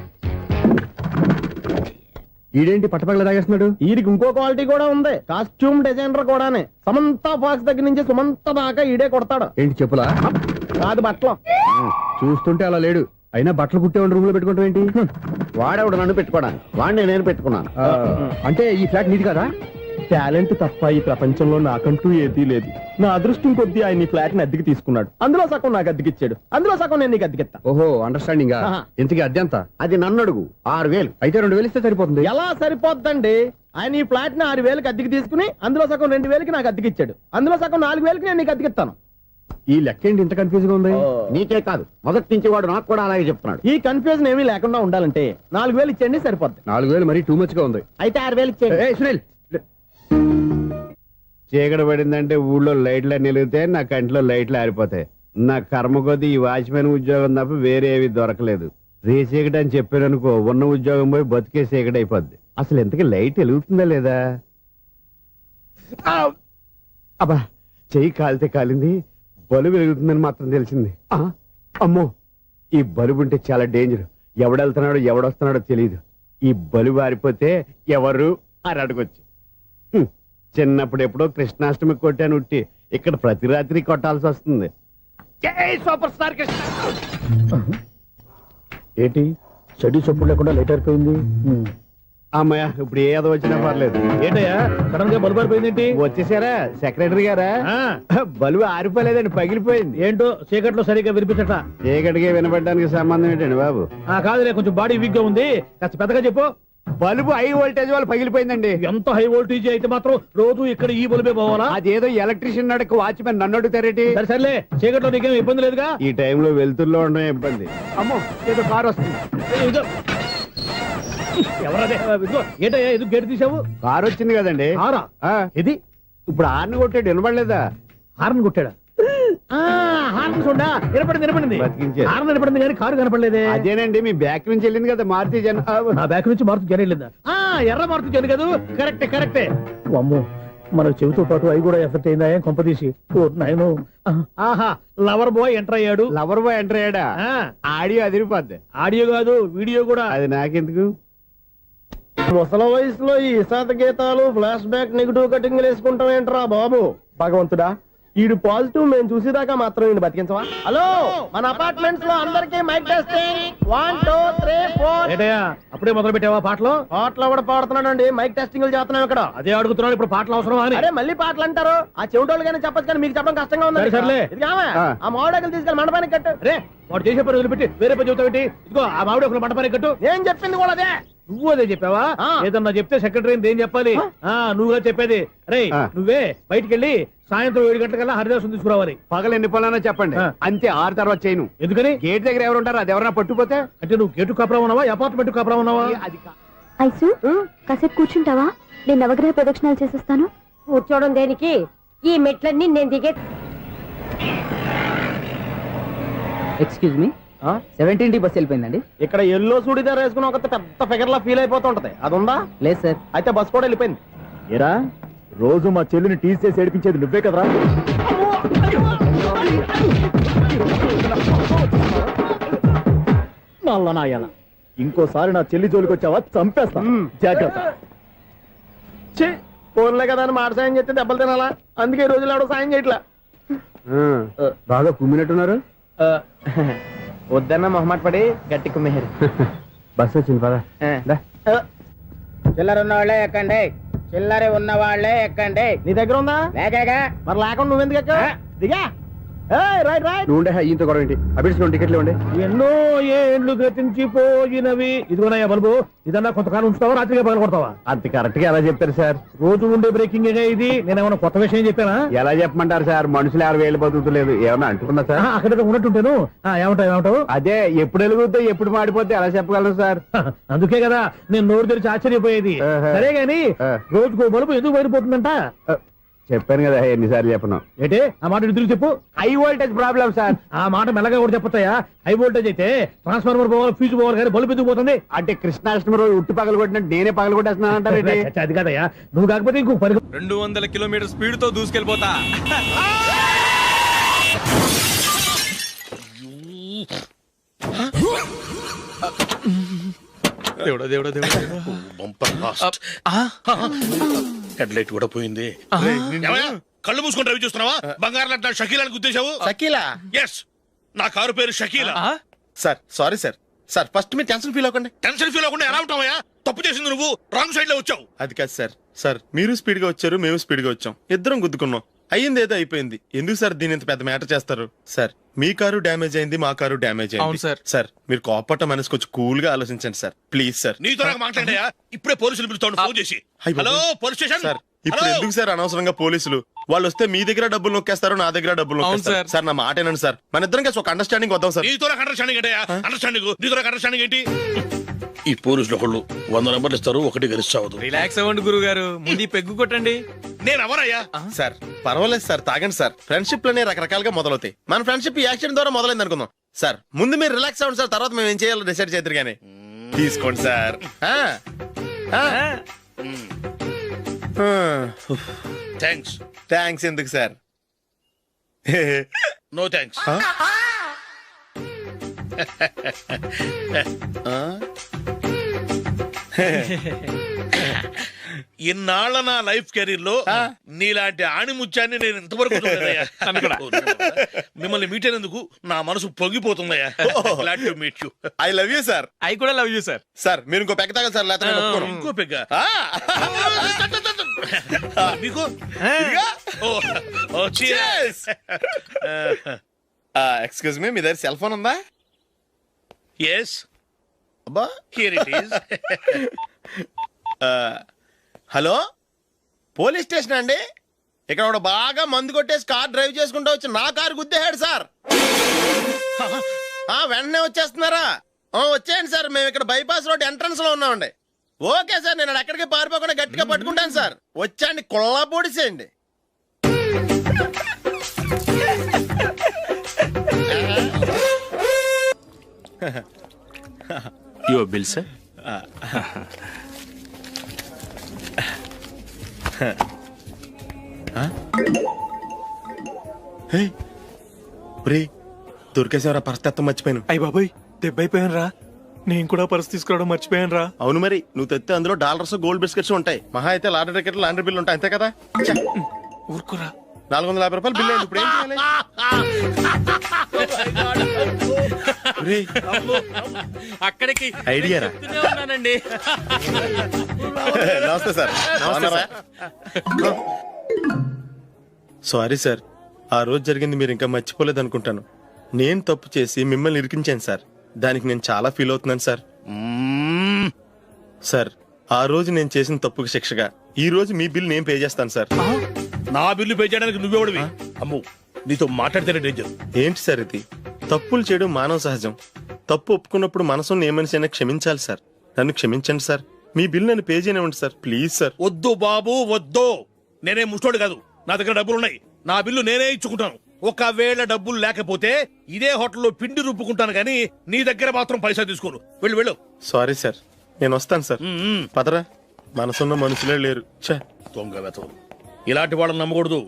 [SPEAKER 8] ఈడేంటి పట్టపగల తాగేస్తున్నాడు?
[SPEAKER 2] వీడికి ఇంకో క్వాలిటీ కూడా ఉంది. కాస్ట్యూమ్ డిజైనర్ కూడానే. సమంత ఫాక్స్ దగ్గర నుంచి సుమంత దాకా ఈడే కొడతాడు.
[SPEAKER 8] ఏంటి చెప్పులా?
[SPEAKER 2] కాదు, బట్టలు.
[SPEAKER 8] చూస్తుంటే అలా లేడు. అయినా బట్టలు కుట్టేవాడి రూమ్ లో పెట్టుకుంటాం ఏంటి?
[SPEAKER 2] వాడేవాడు నన్ను పెట్టుకోవడానికి, వాడిని నేను పెట్టుకున్నాను.
[SPEAKER 8] అంటే ఈ ఫ్లాట్ నీది కదా?
[SPEAKER 2] టాలెంట్ తప్ప ఈ ప్రపంచంలో నాకంటూ ఏదీ లేదు. నా అదృష్టం కొద్దీ ఆయన ఈ ఫ్లాట్ ని అద్దెకి తీసుకున్నాడు. అందులో సగం నాకు అద్దెకిచ్చాడు, అందులో సగం నేను నీకు అద్దెకిస్తా.
[SPEAKER 8] ఓహో, అండర్స్టాండింగ్. ఇంతకీ అద్దె ఎంత?
[SPEAKER 2] అది నన్ను అడుగు. 6,000.
[SPEAKER 8] అయితే 2,000 ఇస్తే సరిపోతుంది.
[SPEAKER 2] ఎలా సరిపోద్దండి? ఆయన ఈ ఫ్లాట్ ని 6,000కి అద్దెకి తీసుకుని అందులో సగం 2,000కి నాకు అద్దెకిచ్చాడు, అందులో సగం 4,000కి నేను నీకు అద్దెకిస్తాను.
[SPEAKER 8] ఈ లెక్క ఏంటి ఇంత కన్ఫ్యూజ్ గా ఉంది?
[SPEAKER 2] నీకే కాదు, మొదటి నుంచి వాడు నాకు కూడా అలాగే చెప్తున్నాడు. ఈ కన్ఫ్యూజన్ ఏమీ లేకుండా ఉండాలంటే 4,000 ఇచ్చేయండి, సరిపోద్ది.
[SPEAKER 8] 4,000 మరీ టూ మచ్ గా ఉంది.
[SPEAKER 2] అయితే 6,000 ఇచ్చేయండి.
[SPEAKER 8] సునీల్,
[SPEAKER 11] చీకటి పడిందంటే ఊళ్ళో లైట్లు నిలిగితే నా కంట్లో లైట్లు ఆరిపోతాయి. నా కర్మ కొద్దీ ఈ వాచ్మెన్ ఉద్యోగం తప్ప వేరే ఏవి దొరకలేదు. రేచీకటి అని చెప్పారనుకో, ఉన్న ఉద్యోగం పోయి బతికే చీకటి అయిపోద్ది. అసలు ఎంతకీ లైట్ వెలుగుతుందా లేదా? అబ్బా, చెయ్యి కాలితే కాలింది, బలుబు వెలుగుతుందని మాత్రం తెలిసింది. అమ్మో, ఈ బలుబు ఉంటే చాలా డేంజర్. ఎవడెళ్తున్నాడో ఎవడొస్తున్నాడో తెలియదు. ఈ బలుబు ఆరిపోతే ఎవరు అని అడగొచ్చు. చిన్నప్పుడు ఎప్పుడో కృష్ణాష్టమి కొట్టాను ఉట్టి, ఇక్కడ ప్రతి రాత్రి కొట్టాల్సి వస్తుంది. Super star Krishna.
[SPEAKER 2] ఏంటి చెడు చెప్పుడు లేకుండా లైట్ అయిపోయింది?
[SPEAKER 11] అమ్మాయ, ఇప్పుడు ఏదో వచ్చినా పర్లేదు.
[SPEAKER 2] ఏంటయ్యా సడన్ గా బలుబు ఆరిపోయింది?
[SPEAKER 11] వచ్చేసారా సెక్రటరీ గారా? బలుబు ఆరిపోలేదండి, పగిలిపోయింది.
[SPEAKER 2] ఏంటో చీకట్లో సరిగ్గా వినిపించట.
[SPEAKER 11] చీకటికి వినపడడానికి సంబంధం ఏంటండి బాబు?
[SPEAKER 2] కాదులే, కొంచెం బాడీ వీక్ గా ఉంది, కాస్త పెద్దగా చెప్పు.
[SPEAKER 11] బల్బు హై వోల్టేజ్ వాళ్ళు పగిలిపోయిందండి.
[SPEAKER 2] ఎంత హై వోల్టేజ్ అయితే మాత్రం రోజు ఇక్కడ ఈ బల్బే పోవాలా?
[SPEAKER 11] అదేదో ఎలక్ట్రీషియన్ నడక వాచ్మెన్ నన్ను అడుగుతారేటి?
[SPEAKER 2] సర్లే, చీకట్లో నీకేం ఇబ్బంది లేదుగా?
[SPEAKER 11] ఈ టైంలో వెళ్తుల్లో ఉండడం ఇబ్బంది. అమ్మో, ఏదో కారు వస్తుంది.
[SPEAKER 2] ఎవరదే? ఏంటయ్యా ఎందుకు గేటు తీసావు?
[SPEAKER 11] కారు వచ్చింది కదండి.
[SPEAKER 2] ఇది
[SPEAKER 11] ఇప్పుడు హార్న్ కొట్టాడు, వినపడలేదా?
[SPEAKER 2] హార్న్ కొట్టాడా? హార్న్ చూడా వినపడింది.
[SPEAKER 11] బతికించాడు.
[SPEAKER 2] హార్న్ వినపడింది కానీ కారు కనపడలేదే.
[SPEAKER 11] అదేనండి, మీ బ్యాక్ నుంచి వెళ్ళింది కదా మారుతి జన.
[SPEAKER 2] నా బ్యాక్ నుంచి మారుతి జన వెళ్ళిందా? ఎర్ర మారుతి జన కదా? కరెక్టే. అమ్మో, మన చెవితో పాటు అవి కూడా ఎఫెక్ట్ అయిందా ఏం కొంపదీసి ఓ నాయను ఆహా లవర్ బాయ్ ఎంటర్ అయ్యాడు.
[SPEAKER 11] లవర్ బాయ్ ఎంటర్ అయ్యాడా? ఆడియో అదిరిపోద్ది.
[SPEAKER 2] ఆడియో కాదు వీడియో కూడా.
[SPEAKER 11] అది నాకెందుకు?
[SPEAKER 2] ముసల వయసులో ఈ ఇసాత గీతాలు ఫ్లాష్ బ్యాక్ నెగిటివ్ కటింగ్ వేసుకుంటాం ఏంట్రా బాబు. భగవంతుడా ఈడు పాజిటివ్ మేము చూసేదాకా మాత్రం ఈయన బతికించవా. హలో మన అపార్ట్మెంట్స్ లో అందరికీ మైక్ టెస్టింగ్ 1 2 3 4. ఏటయ్యా అప్పుడే మొదలు పెట్టావా పాటలు? పాటలు కూడా పాడుతున్నాడు అండి. మైక్ టెస్టింగ్ చేస్తున్నాం ఇక్కడ. అదే అడుగుతున్నాడు ఇప్పుడు పాటలు అవసరం అని. అరే మళ్ళీ పాటలు అంటారు. ఆ చెవిటోళ్ళు కానీ చెప్పచ్చు కానీ మీకు చెప్పడం కష్టంగా ఉంది. సర్లే ఆ మామిడాకులు తీసుకెళ్ళి మండపానికి కట్టు. రే వాడు చేసే పని వదిలిపెట్టి వేరే పని చెబుతావు. ఇదిగో ఆ మామిడి ఒకరు మండపానికి కట్టు. ఏం చెప్పింది కూడా అదే. నువ్వు అదే చెప్పావా? ఏదన్నా చెప్తే సెక్రటరీ ఏం చెప్పాలి? నువ్వుగా చెప్పేది. రే నువ్వే బయటికి వెళ్ళి సాయంత్రం 7 గంటలకల్లా హరిదాసు తీసుకురావాలి.
[SPEAKER 11] పగలు ఎన్ని పనులన్నా చెప్పండి, అంతే. 6 తర్వాత చేయను.
[SPEAKER 2] ఎందుకని?
[SPEAKER 11] గేట్ దగ్గర ఎవరు ఉంటారు? అది ఎవరన్నా పట్టుపోతే.
[SPEAKER 2] అంటే నువ్వు గేటు కాపురా ఉన్నావా అపార్ట్మెంట్ కాపురా ఉన్నావా?
[SPEAKER 11] అది
[SPEAKER 9] ఐసు కాసేపు కూర్చుంటావా? నేను నవగ్రహ ప్రదక్షిణాలు చేసేస్తాను.
[SPEAKER 10] కూర్చోవడం దేనికి? ఈ మెట్లన్నీ నేను దిగే.
[SPEAKER 1] ఎక్స్క్యూజ్ మీ 17D బస్ వెళ్ళిపోయిందండి.
[SPEAKER 2] ఇక్కడ ఎల్లో చూడిదార్ వేసుకుని ఒక పెద్ద ఫిగర్ లా ఫీల్ అయిపోతుంటది. అది ఉందా?
[SPEAKER 1] లేదు సార్.
[SPEAKER 2] అయితే బస్ కూడా వెళ్ళిపోయింది. ఏరా రోజు మా చెల్లిని టీస్ చేసి ఏడిపించేది నువ్వే కదరా? నాయన ఇంకోసారి నా చెల్లి జోలికి వచ్చావా చంపేస్తా. జాగ్రత్త. ఫోన్లే కదా అని మాట సాయం చేస్తే దెబ్బలు తినాలా? అందుకే ఈ రోజులు ఎవడో సాయం చేయట్లా.
[SPEAKER 11] బాగా కుమ్మినట్టున్నారు.
[SPEAKER 2] వద్దన్న మొహమాట పడి గట్టి కుమ్మేరు.
[SPEAKER 11] బస్ వచ్చింది పదా.
[SPEAKER 1] చిల్లర ఉన్న వాళ్ళే ఎక్కండి. చిల్లర ఉన్న వాళ్ళే ఎక్కండి.
[SPEAKER 2] నీ దగ్గర ఉందా?
[SPEAKER 1] లేకగా
[SPEAKER 2] మరి లేకుండా నువ్వెందుకు ఎక్కా? దిగా. Right right.
[SPEAKER 11] నువ్వు ఉండే ఈయంతో గొడవ ఏంటి? అభిడ్స్ టికెట్లు ఇవ్వండి.
[SPEAKER 2] ఎన్నో ఏండ్లు గతించిపోయినవి. ఇదిగోనయ్యా బల్బు. ఇదన్నా కొంతకాలం ఉంచుతావా రాత్రిగా పగల కొడతావా?
[SPEAKER 11] అంత కరెక్ట్ గా ఎలా చెప్తారు సార్?
[SPEAKER 2] రోజు ఉండే బ్రేకింగ్ ఇది. నేనేమన్నా కొత్త విషయం చెప్పానా?
[SPEAKER 11] ఎలా చెప్పమంటారు సార్? మనుషులు ఎవరు వేలు బతుకుతలేదు. ఏమన్నా అంటున్నా సార్?
[SPEAKER 2] అక్కడ ఉన్నట్టుంటేను. ఏమంటావు?
[SPEAKER 11] అదే ఎప్పుడు వెలుగుతో ఎప్పుడు మాడిపోతే ఎలా చెప్పగలను సార్?
[SPEAKER 2] అందుకే కదా నేను నోరు తెరిచి ఆశ్చర్యపోయేది. సరే గాని రోజుకో బల్బు ఎందుకు బయటపోతుందంట?
[SPEAKER 11] చెప్పాను కదా ఎన్నిసార్లు చెప్పను.
[SPEAKER 2] ఏంటే ఆ మాట ఇద్దరు చెప్పు.
[SPEAKER 11] High voltage problem sir.
[SPEAKER 2] ఆ మాట మెల్లగా కూడా చెప్పతాయా? హై వోల్టేజ్ అయితే ట్రాన్స్ఫార్మర్ పోవాలి, ఫ్యూజ్ పోవాలి, కానీ బల్బు ఎందుకు పోతుంది?
[SPEAKER 11] అంటే కృష్ణాష్టమి రోజు ఉట్టి పగలు కొట్టినట్టు నేనే పగలు కొట్టేస్తున్నానంటారు.
[SPEAKER 2] అది కాదయ్యా, నువ్వు కాకపోతే ఇంకో
[SPEAKER 3] 200 కిలోమీటర్ స్పీడ్ తో దూసుకెళ్ళిపోతా. దేవుడా దేవుడా దేవుడా.
[SPEAKER 12] హెడ్ లైట్ కూడా పోయింది. కళ్ళు మూసుకొని రవి చూస్తున్నావా? బంగారం లాంటి షకీలాని గుర్తించావు?
[SPEAKER 3] షకీలా?
[SPEAKER 12] ఎస్, నా కారు పేరు Shakeela.
[SPEAKER 3] Sir sorry sir. Sir first మీరు టెన్షన్ ఫీల్ అవ్వకండి.
[SPEAKER 12] టెన్షన్ ఫీల్ అవ్వకుండా ఎలా ఉంటావయ్యా? తప్పు చేసింది నువ్వు, రాంగ్ సైడ్ లో వచ్చావు.
[SPEAKER 3] అది కాదు సార్. సార్ మీరు స్పీడ్ గా వచ్చారు, మేము స్పీడ్ గా వచ్చాం, ఇద్దరం గుద్దుకున్నాం. అయ్యింది ఏదో అయిపోయింది. ఎందుకు సార్ దీని ఇంత పెద్ద మ్యాటర్ చేస్తారు? సార్ మీ కారు డ్యామేజ్ అయింది, మా కారు డ్యామేజ్ అయింది. సార్ సార్ మీరు కోపట్ట మనసు కొంచెం కూల్ గా ఆలోచించండి సార్, ప్లీజ్ సార్.
[SPEAKER 12] నీతో నాకు మాట్లాడాయా? ఇప్పుడే పోలీసులు పిలుస్తాను, ఫోన్ చేసి. Hello police station.
[SPEAKER 3] సార్ ఇప్పుడు ఎందుకు సార్ అనవసరంగా పోలీసులు? వాళ్ళు వస్తే మీ దగ్గర డబ్బులు నొక్కేస్తారు, నా దగ్గర డబ్బులు నొక్కేస్తారు. సార్ నా మాట ఏనండి సార్, మన ఇద్దరం కలిసి ఒక అండర్స్టాండింగ్ వద్దాం సార్.
[SPEAKER 12] నీతో నాకు అండర్స్టాండింగ్ ఏంటయ్యా? అండర్స్టాండింగ్ నీతో నాకు అండర్స్టాండింగ్ ఏంటి? ఈ పోలీసులు ఒకళ్ళు 100 నెంబర్లు ఇస్తారు, ఒకటి గెలుస్తావు.
[SPEAKER 3] రిలాక్స్ అవ్వండి గురువు గారు, ముందు పెగ్గు కొట్టండి.
[SPEAKER 12] నేను ఎవరయ్యా?
[SPEAKER 3] సార్ పర్వాలేదు సార్, తాగండి సార్. ఫ్రెండ్షిప్ లోనే రకరకాలుగా మొదలవుతాయి. మన ఫ్రెండ్షిప్ ఈ యాక్సిడెంట్ ద్వారా మొదలైంది అనుకుందాం. సార్ ముందు మీరు రిలాక్స్ అవ్వండి సార్, తర్వాత మేము ఏం చేయాలో డిసైడ్ చేద్దరు గానీ. తీసుకోండి సార్.
[SPEAKER 12] థ్యాంక్స్.
[SPEAKER 3] థ్యాంక్స్ ఎందుకు సార్?
[SPEAKER 12] No thanks. ఇన్నాళ్ళ నా లైఫ్ కెరీర్ లో నీలాంటి ఆణిముత్యాన్ని నేను ఇంతవరకు చూడలేదయ్యా. మిమ్మల్ని మీట్ అయినందుకు నా మనసు పొంగిపోతుందయ్యా. Glad to meet you.
[SPEAKER 3] I love you sir.
[SPEAKER 4] I కూడా లవ్ యూ సార్.
[SPEAKER 3] సార్ మీరు ఇంకో పెక్క తాగాలి సార్, లేకపోతే
[SPEAKER 12] ఇంకో పెగ్గ మీకు.
[SPEAKER 3] ఎక్స్క్యూజ్ మీ, మీ దగ్గర సెల్ ఫోన్ ఉందా?
[SPEAKER 12] ఎస్,
[SPEAKER 3] అబ్బా
[SPEAKER 12] here it is.
[SPEAKER 3] Hello police station అండి. ఇక్కడ ఒకడు బాగా మందు కొట్టేసి కార్ డ్రైవ్ చేసుకుంటూ వచ్చి నా కారు గుద్దేశాడు సార్. వెంటనే వచ్చేస్తున్నారా? వచ్చేయండి సార్, మేము ఇక్కడ బైపాస్ రోడ్ ఎంట్రన్స్ లో ఉన్నామండి. ఓకే సార్, నేను ఎక్కడికి పారిపోకుండా గట్టిగా పట్టుకుంటాను సార్. వచ్చాండి, కొల్లా పొడిసేయండి.
[SPEAKER 12] Your bill sir.
[SPEAKER 3] రే దొరికేసేవరా పరిస్థితి మర్చిపోయాను.
[SPEAKER 2] అయ్య బాబాయ్ దెబ్బైపోయాను రా. నేను కూడా పర్స్ తీసుకురావడం మర్చిపోయాను రా.
[SPEAKER 3] అవును మరి నువ్వు తెస్తే అందులో డాలర్స్ గోల్డ్ బిస్కెట్స్ ఉంటాయి. మహా అయితే లాటరీ టికెట్ లాండ్రీ బిల్లు ఉంటాయి, అంతే కదా.
[SPEAKER 2] ఊరుకురా.
[SPEAKER 3] 450 రూపాయలు బిల్లు అయింది. ఇప్పుడు ఏం చేయాలి? రేయ్,
[SPEAKER 4] అక్కడికి
[SPEAKER 3] ఐడియా రా.
[SPEAKER 4] చెప్తూనే ఉన్నానండి.
[SPEAKER 3] నమస్తే సార్. సారీ సార్, ఆ రోజు జరిగింది మీరు ఇంకా మర్చిపోలేదు అనుకుంటాను. నేను తప్పు చేసి మిమ్మల్ని ఇరికించాను సార్. దానికి నేను చాలా ఫీల్ అవుతున్నాను సార్. సార్, ఆ రోజు నేను చేసిన తప్పుకి శిక్షగా ఈ రోజు మీ బిల్ నేను పే చేస్తాను సార్.
[SPEAKER 12] నా బిల్లు పే చేయడానికి నువ్వెవడివి? అమ్ము, నీతో మాట్లాడితేనే డేంజర్.
[SPEAKER 3] ఏంటి సార్ ఇది? తప్పులు చేయడం మానవ సహజం. తప్పు ఒప్పుకున్నప్పుడు మనసుని ఏ మనిషి అయినా క్షమించాలి సార్. నన్ను క్షమించండి సార్. మీ బిల్ నన్ను పే చేయనివ్వండి సార్, ప్లీజ్ సార్.
[SPEAKER 12] వద్దు బాబు వద్దు. నేనే ముష్టోడు కాదు, నా దగ్గర డబ్బులున్నాయి. నా బిల్లు నేనే ఇచ్చుకుంటాను. ఒకవేళ డబ్బులు లేకపోతే ఇదే హోటల్లో పిండి రుబ్బుకుంటాను కానీ నీ దగ్గర మాత్రం పైసా తీసుకోను. వెళ్ళు వెళ్ళు.
[SPEAKER 3] సారీ సార్, నేను వస్తాను సార్. పదరా, మనసున్న మనుషులే లేరు. ఛే,
[SPEAKER 12] దొంగ వెతవు. ఇలాంటి వాళ్ళని నమ్మకూడదు.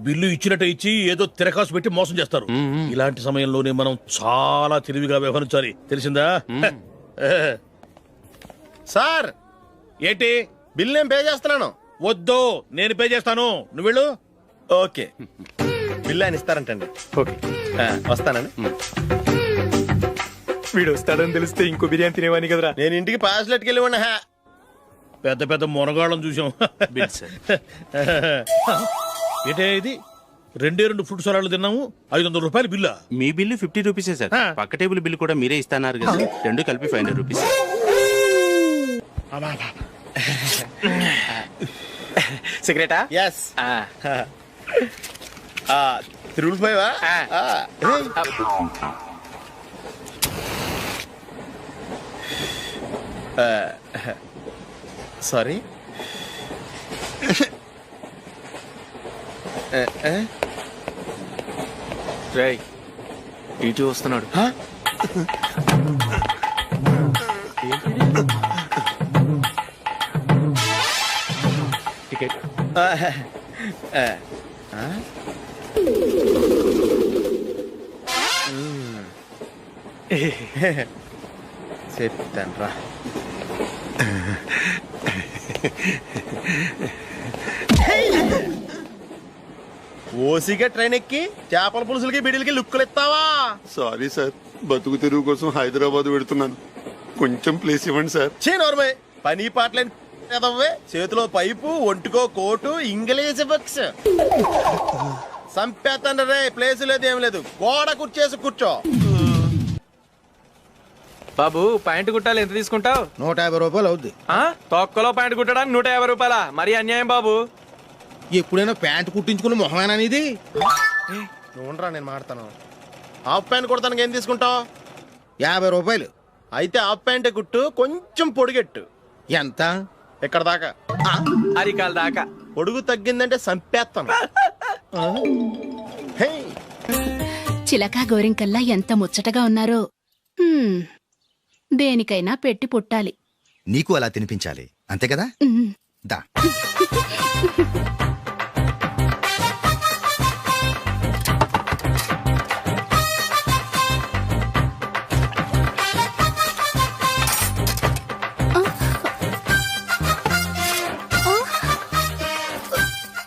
[SPEAKER 12] బిల్లు ఇచ్చినట్టు ఇచ్చి ఏదో తిరకాసు పెట్టి మోసం చేస్తారు. ఇలాంటి సమయంలోనే మనం చాలా తెలివిగా వ్యవహరించాలి, తెలిసిందా?
[SPEAKER 3] సార్
[SPEAKER 12] ఏంటి?
[SPEAKER 3] బిల్ నేను పే చేస్తున్నాను.
[SPEAKER 12] వద్దు, నేను పే చేస్తాను. నువ్వు వెళ్ళు.
[SPEAKER 3] ఓకే, బిల్ ఆయన ఇస్తారంటండి.
[SPEAKER 2] ఓకే,
[SPEAKER 3] వస్తానండి.
[SPEAKER 2] వీడు వస్తాడని తెలిస్తే ఇంకో బిర్యానీ తినేవాని కదరా.
[SPEAKER 3] నేను ఇంటికి పాస్లెట్కి వెళ్ళివ్వండి.
[SPEAKER 12] పెద్ద పెద్ద మునగాళ్ళం చూసాం. ఏంటే ఇది? 2 ఫ్రూట్ సలాడ్లు తిన్నాము, 500 రూపాయలు బిల్లా?
[SPEAKER 13] మీ బిల్లు 50 రూపీసే సార్. పక్క టేబుల్ బిల్లు కూడా మీరే ఇస్తాన్నారు కదా, రెండు కలిపి 500 రూపీస్.
[SPEAKER 2] సిగరెటా?
[SPEAKER 3] ఎస్. 355. సారీ.
[SPEAKER 13] రేయ్, ఇటు వస్తున్నాడు.
[SPEAKER 2] టికెట్.
[SPEAKER 3] చెప్తాను రా. ఓసిగా ట్రైన్ ఎక్కి చేపల పులుసులకి బిడిలకి లుక్కులు ఇస్తావా?
[SPEAKER 11] సారీ సార్, బతుకు తెరువు కోసం హైదరాబాద్ పెడుతున్నాను. కొంచెం ప్లేస్ ఇవ్వండి సార్.
[SPEAKER 3] నోర్మే, పని పాటలేని కదవ్వే. చేతిలో పైపు, ఒంటికో కోటు, ఇంగ్లీష్ బుక్స్. సంపేతండ్రి రే, ప్లేస్ లేదు ఏం లేదు. గోడ కుర్చేసి కూర్చో.
[SPEAKER 2] బాబు, ప్యాంటు కుట్టాలి, ఎంత తీసుకుంటావు?
[SPEAKER 6] 150 రూపాయలు అవుద్ది.
[SPEAKER 2] తొక్కలో ప్యాంటు కుట్టడానికి 150 రూపాయల? మరి అన్యాయం బాబు.
[SPEAKER 6] ఎప్పుడైనా ప్యాంట్ కుట్టించుకున్న మొహమేనా ఇది?
[SPEAKER 3] చూడరా, నేను మాడతాను. హాఫ్ ప్యాంట్ కుడతానికి ఏం తీసుకుంటావు?
[SPEAKER 6] 50 రూపాయలు.
[SPEAKER 3] అయితే హాఫ్ ప్యాంటే కుట్టు, కొంచెం పొడిగెట్టు.
[SPEAKER 6] ఎంత?
[SPEAKER 3] ఎక్కడ దాకా?
[SPEAKER 2] అరికాల దాకా.
[SPEAKER 3] పొడుగు తగ్గిందంటే సంపేస్తాను.
[SPEAKER 10] చిలకా గోరింకల్లా ఎంత ముచ్చటగా ఉన్నారో. దేనికైనా పెట్టి పుట్టాలి.
[SPEAKER 6] నీకు అలా తినిపించాలి, అంతే కదా? దా.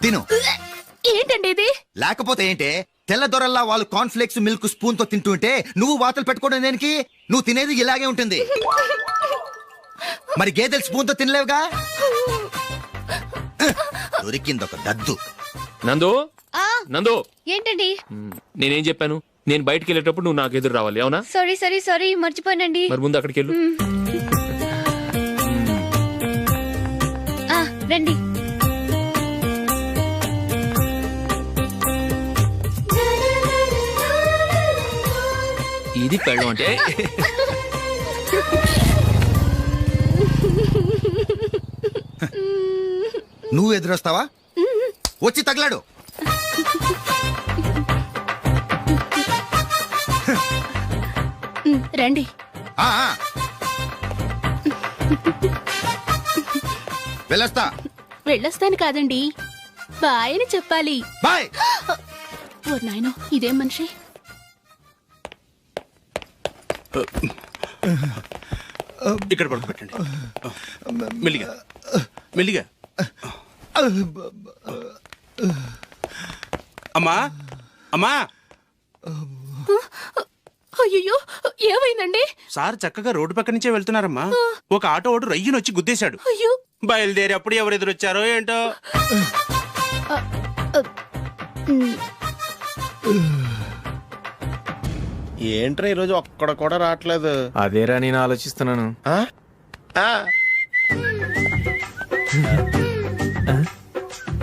[SPEAKER 6] తిను.
[SPEAKER 10] ఏంటండి ఇది?
[SPEAKER 6] లేకపోతే ఏంటే, తెల్లదొరల్లా వాళ్ళు కార్న్ఫ్లేక్స్ మిల్క్ స్పూన్ తో తింటుంటే నువ్వు వాతలు పెట్టుకోవడం దేనికి? నువ్వు తినేది ఇలాగే ఉంటుంది. మరి గేదెలు స్పూన్ తో తినలేవుగా. దొరికింది ఒక దద్దు.
[SPEAKER 4] నందు, నందు,
[SPEAKER 9] ఏంటండి?
[SPEAKER 4] నేనేం చెప్పాను? నేను బయటికి వెళ్ళేటప్పుడు నువ్వు నాకు ఎదురు రావాలి, అవునా?
[SPEAKER 9] సారీ మర్చిపోయానండి.
[SPEAKER 4] మరి ముందు అక్కడికి వెళ్ళు.
[SPEAKER 9] రండి.
[SPEAKER 4] ఇది పెళ్ళం అంటే.
[SPEAKER 6] నువ్వు ఎదురొస్తావా? వచ్చి తగలాడు.
[SPEAKER 10] రండి.
[SPEAKER 6] వెళ్ళొస్తా.
[SPEAKER 10] వెళ్ళొస్తాను కాదండి, బాయ్ అని చెప్పాలి.
[SPEAKER 6] బాయ్.
[SPEAKER 10] ఓ నాయనో, ఇదేం మనిషి?
[SPEAKER 13] ఇక్కడ పడుకోబెట్టండి. మెల్లిగా మెల్లిగా. అమ్మా అమ్మా,
[SPEAKER 10] అయ్యో ఏమైందండి?
[SPEAKER 13] సార్ చక్కగా రోడ్డు పక్క నుంచే వెళ్తున్నారమ్మా. ఒక ఆటో ఓడు రయ్యను వచ్చి గుద్దేశాడు.
[SPEAKER 10] అయ్యో,
[SPEAKER 13] బయలుదేరి అప్పుడు ఎవరు ఎదురొచ్చారో ఏంటో.
[SPEAKER 3] ఏంట్రా ఈరోజు ఒక్కడ కూడా రావట్లేదు.
[SPEAKER 14] అదేరా నేను ఆలోచిస్తున్నాను.
[SPEAKER 3] ఆ? ఆ.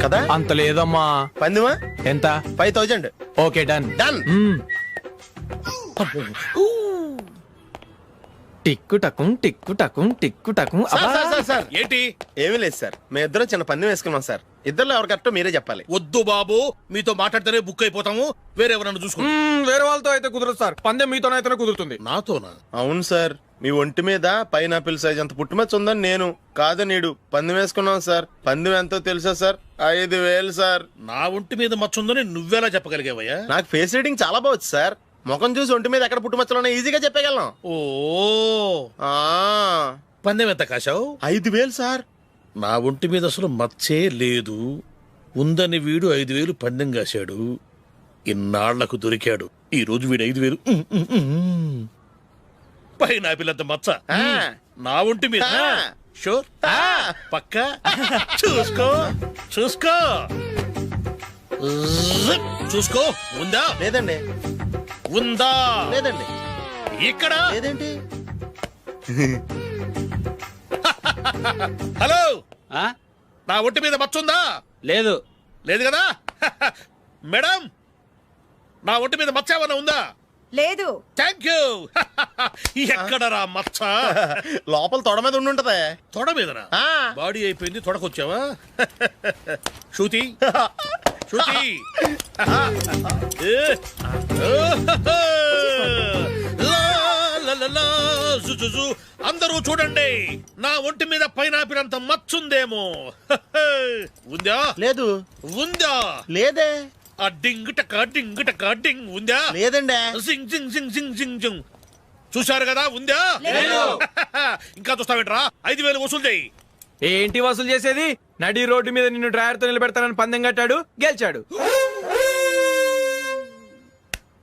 [SPEAKER 3] కదా
[SPEAKER 14] అంత లేదమ్మా.
[SPEAKER 3] పందిమా
[SPEAKER 14] ఎంత?
[SPEAKER 3] 5000.
[SPEAKER 14] Okay done.
[SPEAKER 3] డన్.
[SPEAKER 14] టిక్కు టకుం టిక్కు టకుం టిక్కు టకుం.
[SPEAKER 3] సార్
[SPEAKER 12] ఏంటి?
[SPEAKER 3] ఏమీ లేదు సార్, మేము ఇద్దరం చిన్న పందెం వేసుకున్నాం సార్. ఇద్దరు ఎవరు కరెక్టో మీరే చెప్పాలి.
[SPEAKER 12] వద్దు బాబు, మీతో మాట్లాడితేనే బుక్ అయిపోతాము. వేరే ఎవరన్నా చూసుకోండి.
[SPEAKER 14] వేరే వాళ్ళతో అయితే కుదరదు సార్, పందెం మీతోనైతేనే కుదురుతుంది.
[SPEAKER 12] నాతోనా?
[SPEAKER 3] అవును సార్, మీ ఒంటి మీద పైనాపిల్ సైజ్ అంత పుట్టుమచ్చ ఉందని నేను కాదు నీడు పందెం వేసుకున్నాం సార్. పందెం ఎంతో తెలుసా సార్? 5000 సార్.
[SPEAKER 12] నా ఒంటి మీద మచ్చ ఉందని నువ్వెలా చెప్పగలిగావయ్యా?
[SPEAKER 3] నాకు ఫేస్ రీడింగ్ చాలా బాగుంది సార్. ముఖం చూసి ఒంటి మీద ఎక్కడ పుట్టుమచ్చలో ఈజీగా చెప్పగలను.
[SPEAKER 12] ఓ, పందెం ఎంత కాశావు?
[SPEAKER 3] 5000 సార్.
[SPEAKER 12] నా ఒంటి మీద అసలు మచ్చే లేదు. ఉందని వీడు 5000 పందెం కాశాడు. ఇన్నాళ్లకు దొరికాడు. ఈ రోజు వీడు 5000. పైన పిల్లంత మచ్చ నా ఒంటి మీద. షూర్? పక్క చూసుకో చూసుకో చూసుకో. ఉందా?
[SPEAKER 3] లేదండి.
[SPEAKER 12] ఉందా?
[SPEAKER 3] లేదండి.
[SPEAKER 12] ఇక్కడ
[SPEAKER 3] లేదేంటి?
[SPEAKER 12] హలో, నా ఒంటి మీద మచ్చ ఉందా?
[SPEAKER 14] లేదు.
[SPEAKER 12] లేదు కదా? మేడం, నా ఒంటి మీద మచ్చ ఏమన్నా ఉందా?
[SPEAKER 10] లేదు.
[SPEAKER 12] Thank you. ఎక్కడరా మచ్చ?
[SPEAKER 3] లోపల తొడ మీద ఉండుంటదే.
[SPEAKER 12] తొడ మీదనా? బాడీ అయిపోయింది, తొడకొచ్చావా? శృతి శృతి. అందరూ చూడండి, నా ఒంటి మీద పైనాపిల్ అంత మచ్చుందేమో. ఉందా?
[SPEAKER 3] లేదు.
[SPEAKER 12] ఉందా?
[SPEAKER 3] లేదే.
[SPEAKER 12] ఆ డింగ్ టక డింగ్ టక డింగ్ ఉందా?
[SPEAKER 3] లేదండి.
[SPEAKER 12] సింగ్ సింగ్ సింగ్ సింగ్ సింగ్ సింగ్. చూశారు కదా? ఉందా? ఇంకా చూస్తావేంట్రా? 5000 వసూలు చేయి.
[SPEAKER 14] ఏంటి వసూలు చేసేది? నడి రోడ్డు మీద నిన్ను డ్రైవర్ తో నిలబెడతానని పందెం కట్టాడు, గెలిచాడు.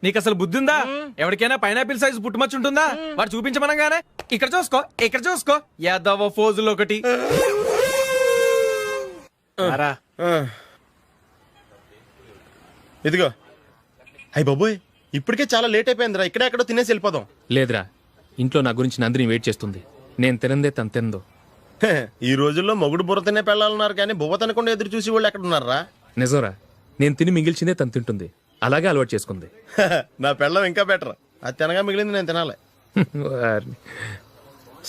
[SPEAKER 14] నీకు అసలు బుద్ధి ఉందా? ఎవరికైనా పైనాపిల్ సైజ్ పుట్టుమచ్చు ఉంటుందా? వాడు చూపించమనగానే ఇక్కడ చూసుకో ఇక్కడ చూసుకో యాదవ ఫోజులు ఒకటి.
[SPEAKER 3] ఇదిగో. అయ్య బాబోయ్, ఇప్పటికే చాలా లేట్ అయిపోయిందిరా. ఇక్కడే ఎక్కడో తినేసి వెళ్ళిపోదాం.
[SPEAKER 4] లేదురా, ఇంట్లో నా గురించి నందిని వెయిట్ చేస్తుంది. నేను తినందే తను తిందో.
[SPEAKER 3] ఈ రోజుల్లో మొగుడు బుర్ర తినే పెళ్ళాలన్నారు కానీ బువ్వ తినకుండా ఎదురు చూసి వాళ్ళు ఎక్కడ ఉన్నారా?
[SPEAKER 4] నిజంరా, నేను తిని మిగిల్చిందే తను తింటుంది. అలాగే అలవాటు చేసుకుంది.
[SPEAKER 3] నా పెళ్ళం ఇంకా బెటర్. అది తినగా మిగిలింది నేను తినాలి.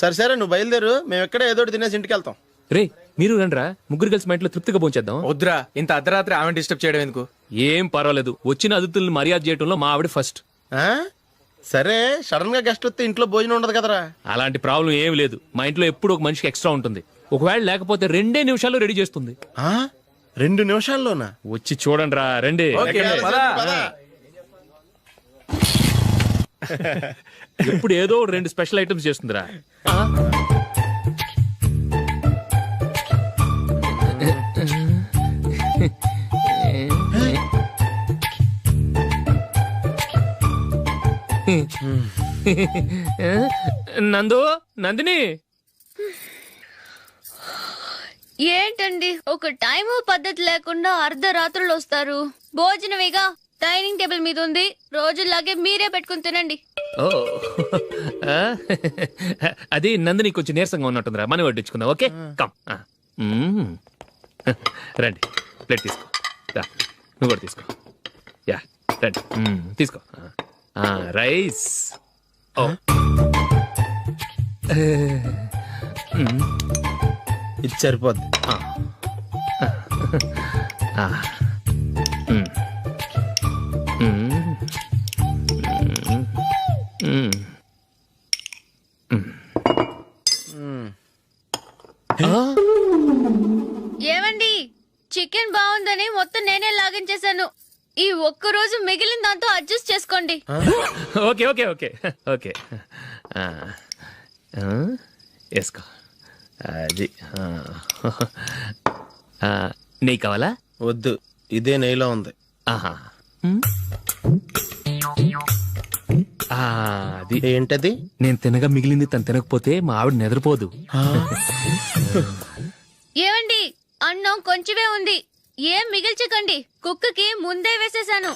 [SPEAKER 3] సరే సరే, నువ్వు బయలుదేరు. మేము ఎక్కడే ఏదో తినేసి ఇంటికి వెళ్తాం.
[SPEAKER 4] రే, మీరు రండిరా, ముగ్గురు కలిసి మా ఇంట్లో తృప్తిగా పోంచేద్దాం.
[SPEAKER 14] వద్దురా, ఇంత అర్ధరాత్రి ఆమె డిస్టర్బ్ చేయడం ఎందుకు?
[SPEAKER 4] ఏం పర్వాలేదు, వచ్చిన అతిథులను మర్యాద చేయడంలో మా ఆవిడ ఫస్ట్.
[SPEAKER 3] సరే, సడన్ గా గెస్ట్ వస్తే ఇంట్లో భోజనం ఉండదు కదరా?
[SPEAKER 4] అలాంటి ప్రాబ్లం ఏమి లేదు. మా ఇంట్లో ఎప్పుడు ఒక మనిషికి ఎక్స్ట్రా ఉంటుంది. ఒకవేళ లేకపోతే 2 నిమిషాల్లో రెడీ చేస్తుంది.
[SPEAKER 3] 2 నిమిషాల్లోనా?
[SPEAKER 4] వచ్చి చూడండి రా, రండి. ఇప్పుడు ఏదో 2 స్పెషల్ ఐటమ్స్ చేస్తుందిరా. నందు, నందిని.
[SPEAKER 15] ఏంటండి ఒక టైం పద్ధతి లేకుండా అర్ధరాత్రులు వస్తారు? భోజనమేగా డైనింగ్ టేబుల్ మీద ఉంది, రోజుల్లాగే మీరే పెట్టుకుని తినండి.
[SPEAKER 4] ఓ, అది నందిని కొంచెం నీరసంగా ఉన్నట్టుందిరా, మనీ వడ్డించుకుందాం. Okay, come. రండి, ప్లేట్ తీసుకో. నువ్వు కూడా తీసుకో. యా, రండి, తీసుకో. రైస్.
[SPEAKER 3] ఇది సరిపోద్ది.
[SPEAKER 15] ఏమండి, చికెన్ బాగుందని మొత్తం నేనే లాగించేశాను. ఈ ఒక్క రోజు మిగిలిన దాంతో అడ్జస్ట్ చేసుకోండి.
[SPEAKER 4] Okay okay okay okay. వేసుకో అది నెయ్యి కావాలా?
[SPEAKER 3] వద్దు, ఇదే నెయ్యిలో ఉంది.
[SPEAKER 4] ఆహా అది
[SPEAKER 3] ఏంటది?
[SPEAKER 4] నేను తినగా మిగిలింది తను తినకపోతే మా ఆవిడ నిద్రపోదు.
[SPEAKER 15] ఏమండి, అన్నం కొంచెమే ఉంది, ఏం మిగిల్చకండి. కుక్కకి ముందే వేసేసాను.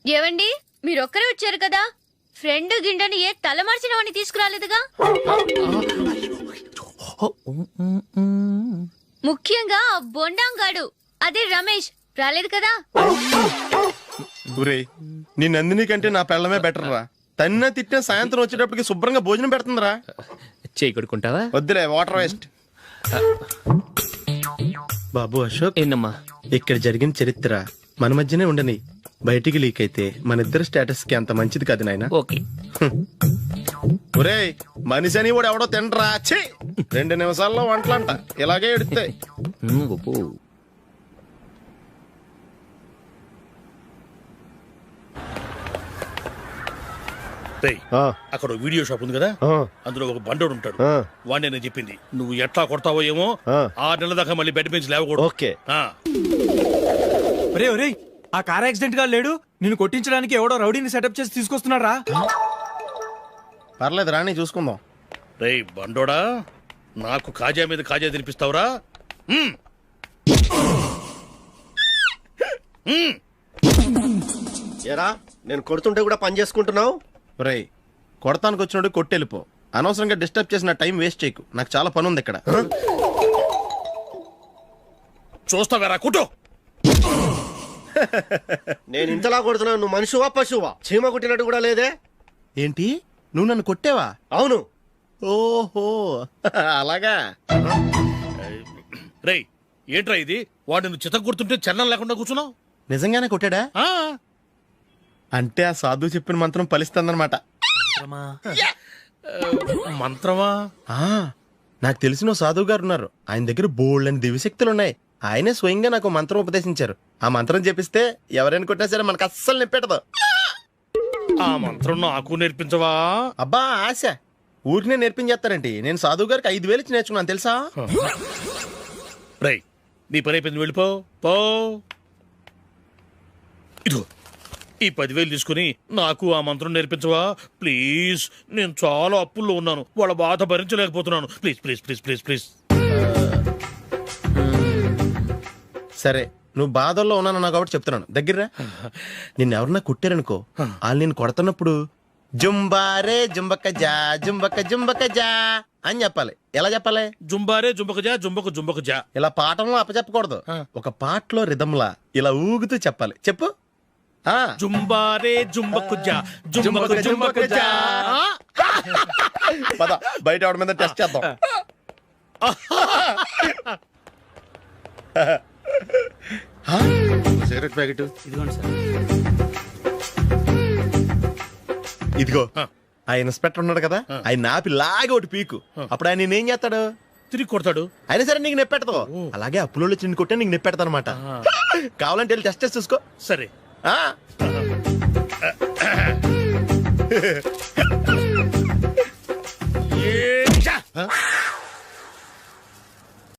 [SPEAKER 15] ఏవండి, మీరొక్కరే వచ్చారు కదా, ఫ్రెండ్ గిండెని ఏ తలమార్చిన వాడిని తీసుకురాలేదుగా? ముఖ్యంగా ఆ బొండాంగాడు, అదే రమేష్, రాలేదు కదా?
[SPEAKER 3] ఒరేయ్, నీ నందిని కంటే నా పెళ్ళమే బెటర్ రా. తన్న తిట్టిన సాయంత్రం వచ్చేటప్పటికి శుభ్రంగా భోజనం పెడుతుందిరా.
[SPEAKER 4] చేయి కొడుకుంటావా?
[SPEAKER 3] వద్దులే, వాటర్ వేస్ట్. బాబు అశోక్,
[SPEAKER 4] ఏంటమ్మా?
[SPEAKER 3] ఇక్కడ జరిగిన చరిత్ర మన మధ్యనే ఉండని, బయటికి లీక్ అయితే మన ఇద్దరు స్టేటస్ కి అంత మంచిది కాదు నాయన.
[SPEAKER 4] ఓకే.
[SPEAKER 3] ఒరేయ్, మనిషి అని కూడా ఎవడో తినరా. 2 నిమిషాల్లో వంటలంట, ఇలాగే ఎడుతాయి.
[SPEAKER 12] అక్కడ వీడియో షాప్ ఉంది కదా, అందులో ఒక బండోడు ఉంటాడు. వాడిని నేను చెప్పింది నువ్వు ఎట్లా కొడతావో ఏమో, 6 నెలల దాకా మళ్ళీ బెడ్ పెంచి లేవకూడదు.
[SPEAKER 3] ఓకే.
[SPEAKER 14] ఒరే ఒరే, ఆ కార్ యాక్సిడెంట్ గా లేడు, నిన్ను కొట్టించడానికి ఎవడో రౌడీని సెటప్ చేసి తీసుకొస్తున్నాడు రా.
[SPEAKER 3] పర్లేదు రాని, చూసుకుందాం.
[SPEAKER 12] రేయ్ బండోడా, నాకు కాజా మీద కాజా తినిపిస్తావురా?
[SPEAKER 16] ఏరా, నేను కొడుతుంటే కూడా పని చేసుకుంటున్నావు?
[SPEAKER 3] ఒరేయ్, కొడతానికి వచ్చినోడు కొట్టెళ్ళిపో. అనవసరంగా డిస్టర్బ్ చేసిన టైం వేస్ట్ చేయకు, నాకు చాలా పని ఉంది ఇక్కడ.
[SPEAKER 12] చూస్తావేరా కుట్టు.
[SPEAKER 16] నేను ఇంతలా కొడుతున్నావు, నువ్వు మనిషివా పశువా? చీమ కుట్టినట్టు కూడా లేదే.
[SPEAKER 3] ఏంటి, నువ్వు నన్ను కొట్టేవా?
[SPEAKER 16] అవును.
[SPEAKER 3] ఓహో అలాగా.
[SPEAKER 12] రేయ్ ఏంట్రా ఇది, వాడు నువ్వు చిత్త కొడుతుంటే చలనం లేకుండా కూర్చున్నావు?
[SPEAKER 3] నిజంగానే కొట్టాడా? అంటే ఆ సాధువు చెప్పిన మంత్రం ఫలిస్తుందన్నమాట.
[SPEAKER 12] మంత్రమా?
[SPEAKER 3] నాకు తెలిసిన సాధువు గారు ఉన్నారు, ఆయన దగ్గర బోల్డ్ అని దివ్యశక్తులు ఉన్నాయి. ఆయనే స్వయంగా నాకు మంత్రం ఉపదేశించారు. ఆ మంత్రం చెప్పిస్తే ఎవరైనా కొట్టినా సరే మనకు అస్సలు నిప్పెట్టదు.
[SPEAKER 12] ఆ మంత్రం నాకు నేర్పించవా?
[SPEAKER 3] అబ్బా ఆశ, ఊరినే నేర్పించేస్తారండి. నేను సాధువు గారికి 5,000 ఇచ్చి నేర్చుకున్నాను తెలుసా?
[SPEAKER 12] రేయ్ నీ పని అయిపోయింది, వెళ్ళిపో పో. ఇదిగో ఈ 10,000 తీసుకుని నాకు ఆ మంత్రం నేర్పించవా ప్లీజ్? నేను చాలా అప్పుల్లో ఉన్నాను, వాళ్ళ బాధ భరించలేకపోతున్నాను. Please please please please please.
[SPEAKER 3] సరే, నువ్వు బాధల్లో ఉన్నాను నాకు కాబట్టి చెప్తున్నాను. దగ్గర నిన్ను ఎవరన్నా కుట్టారనుకో, వాళ్ళు నేను కొడుతున్నప్పుడు జుంబారే జుంబక జా జుంబక జుంబక జా అని చెప్పాలి. ఎలా చెప్పాలి?
[SPEAKER 12] జుంబారే జుంబక జా జుంబక జుంబక జా.
[SPEAKER 3] ఇలా పాఠంలో అప్పచెప్పకూడదు, ఒక పాటలో రిధంలా ఇలా ఊగుతూ చెప్పాలి. చెప్పు.
[SPEAKER 12] జుంబారే జుంబకు జా జుంబకు జుంబకు జా.
[SPEAKER 3] పద బయట ఆవిడ మీద టెస్ట్ చేద్దాం. సిగరెట్ ప్యాకెట్
[SPEAKER 13] ఇదిగోండి సార్.
[SPEAKER 3] ఇదిగో. ఆ ఇన్స్పెక్టర్ ఉన్నాడు కదా, ఆయన నాపి లాగే ఒకటి పీకు. అప్పుడు ఆయన నేనేం చేస్తాడు?
[SPEAKER 12] తిరిగి కొడతాడు.
[SPEAKER 3] అయినా సరే నీకు నెప్పెడతావు. అలాగే అప్పులో చిన్న కొట్టే నీకు నెప్పెడతా అనమాట. కావాలంటే వెళ్ళి టెస్ట్ చేసి చూసుకో.
[SPEAKER 12] సరే.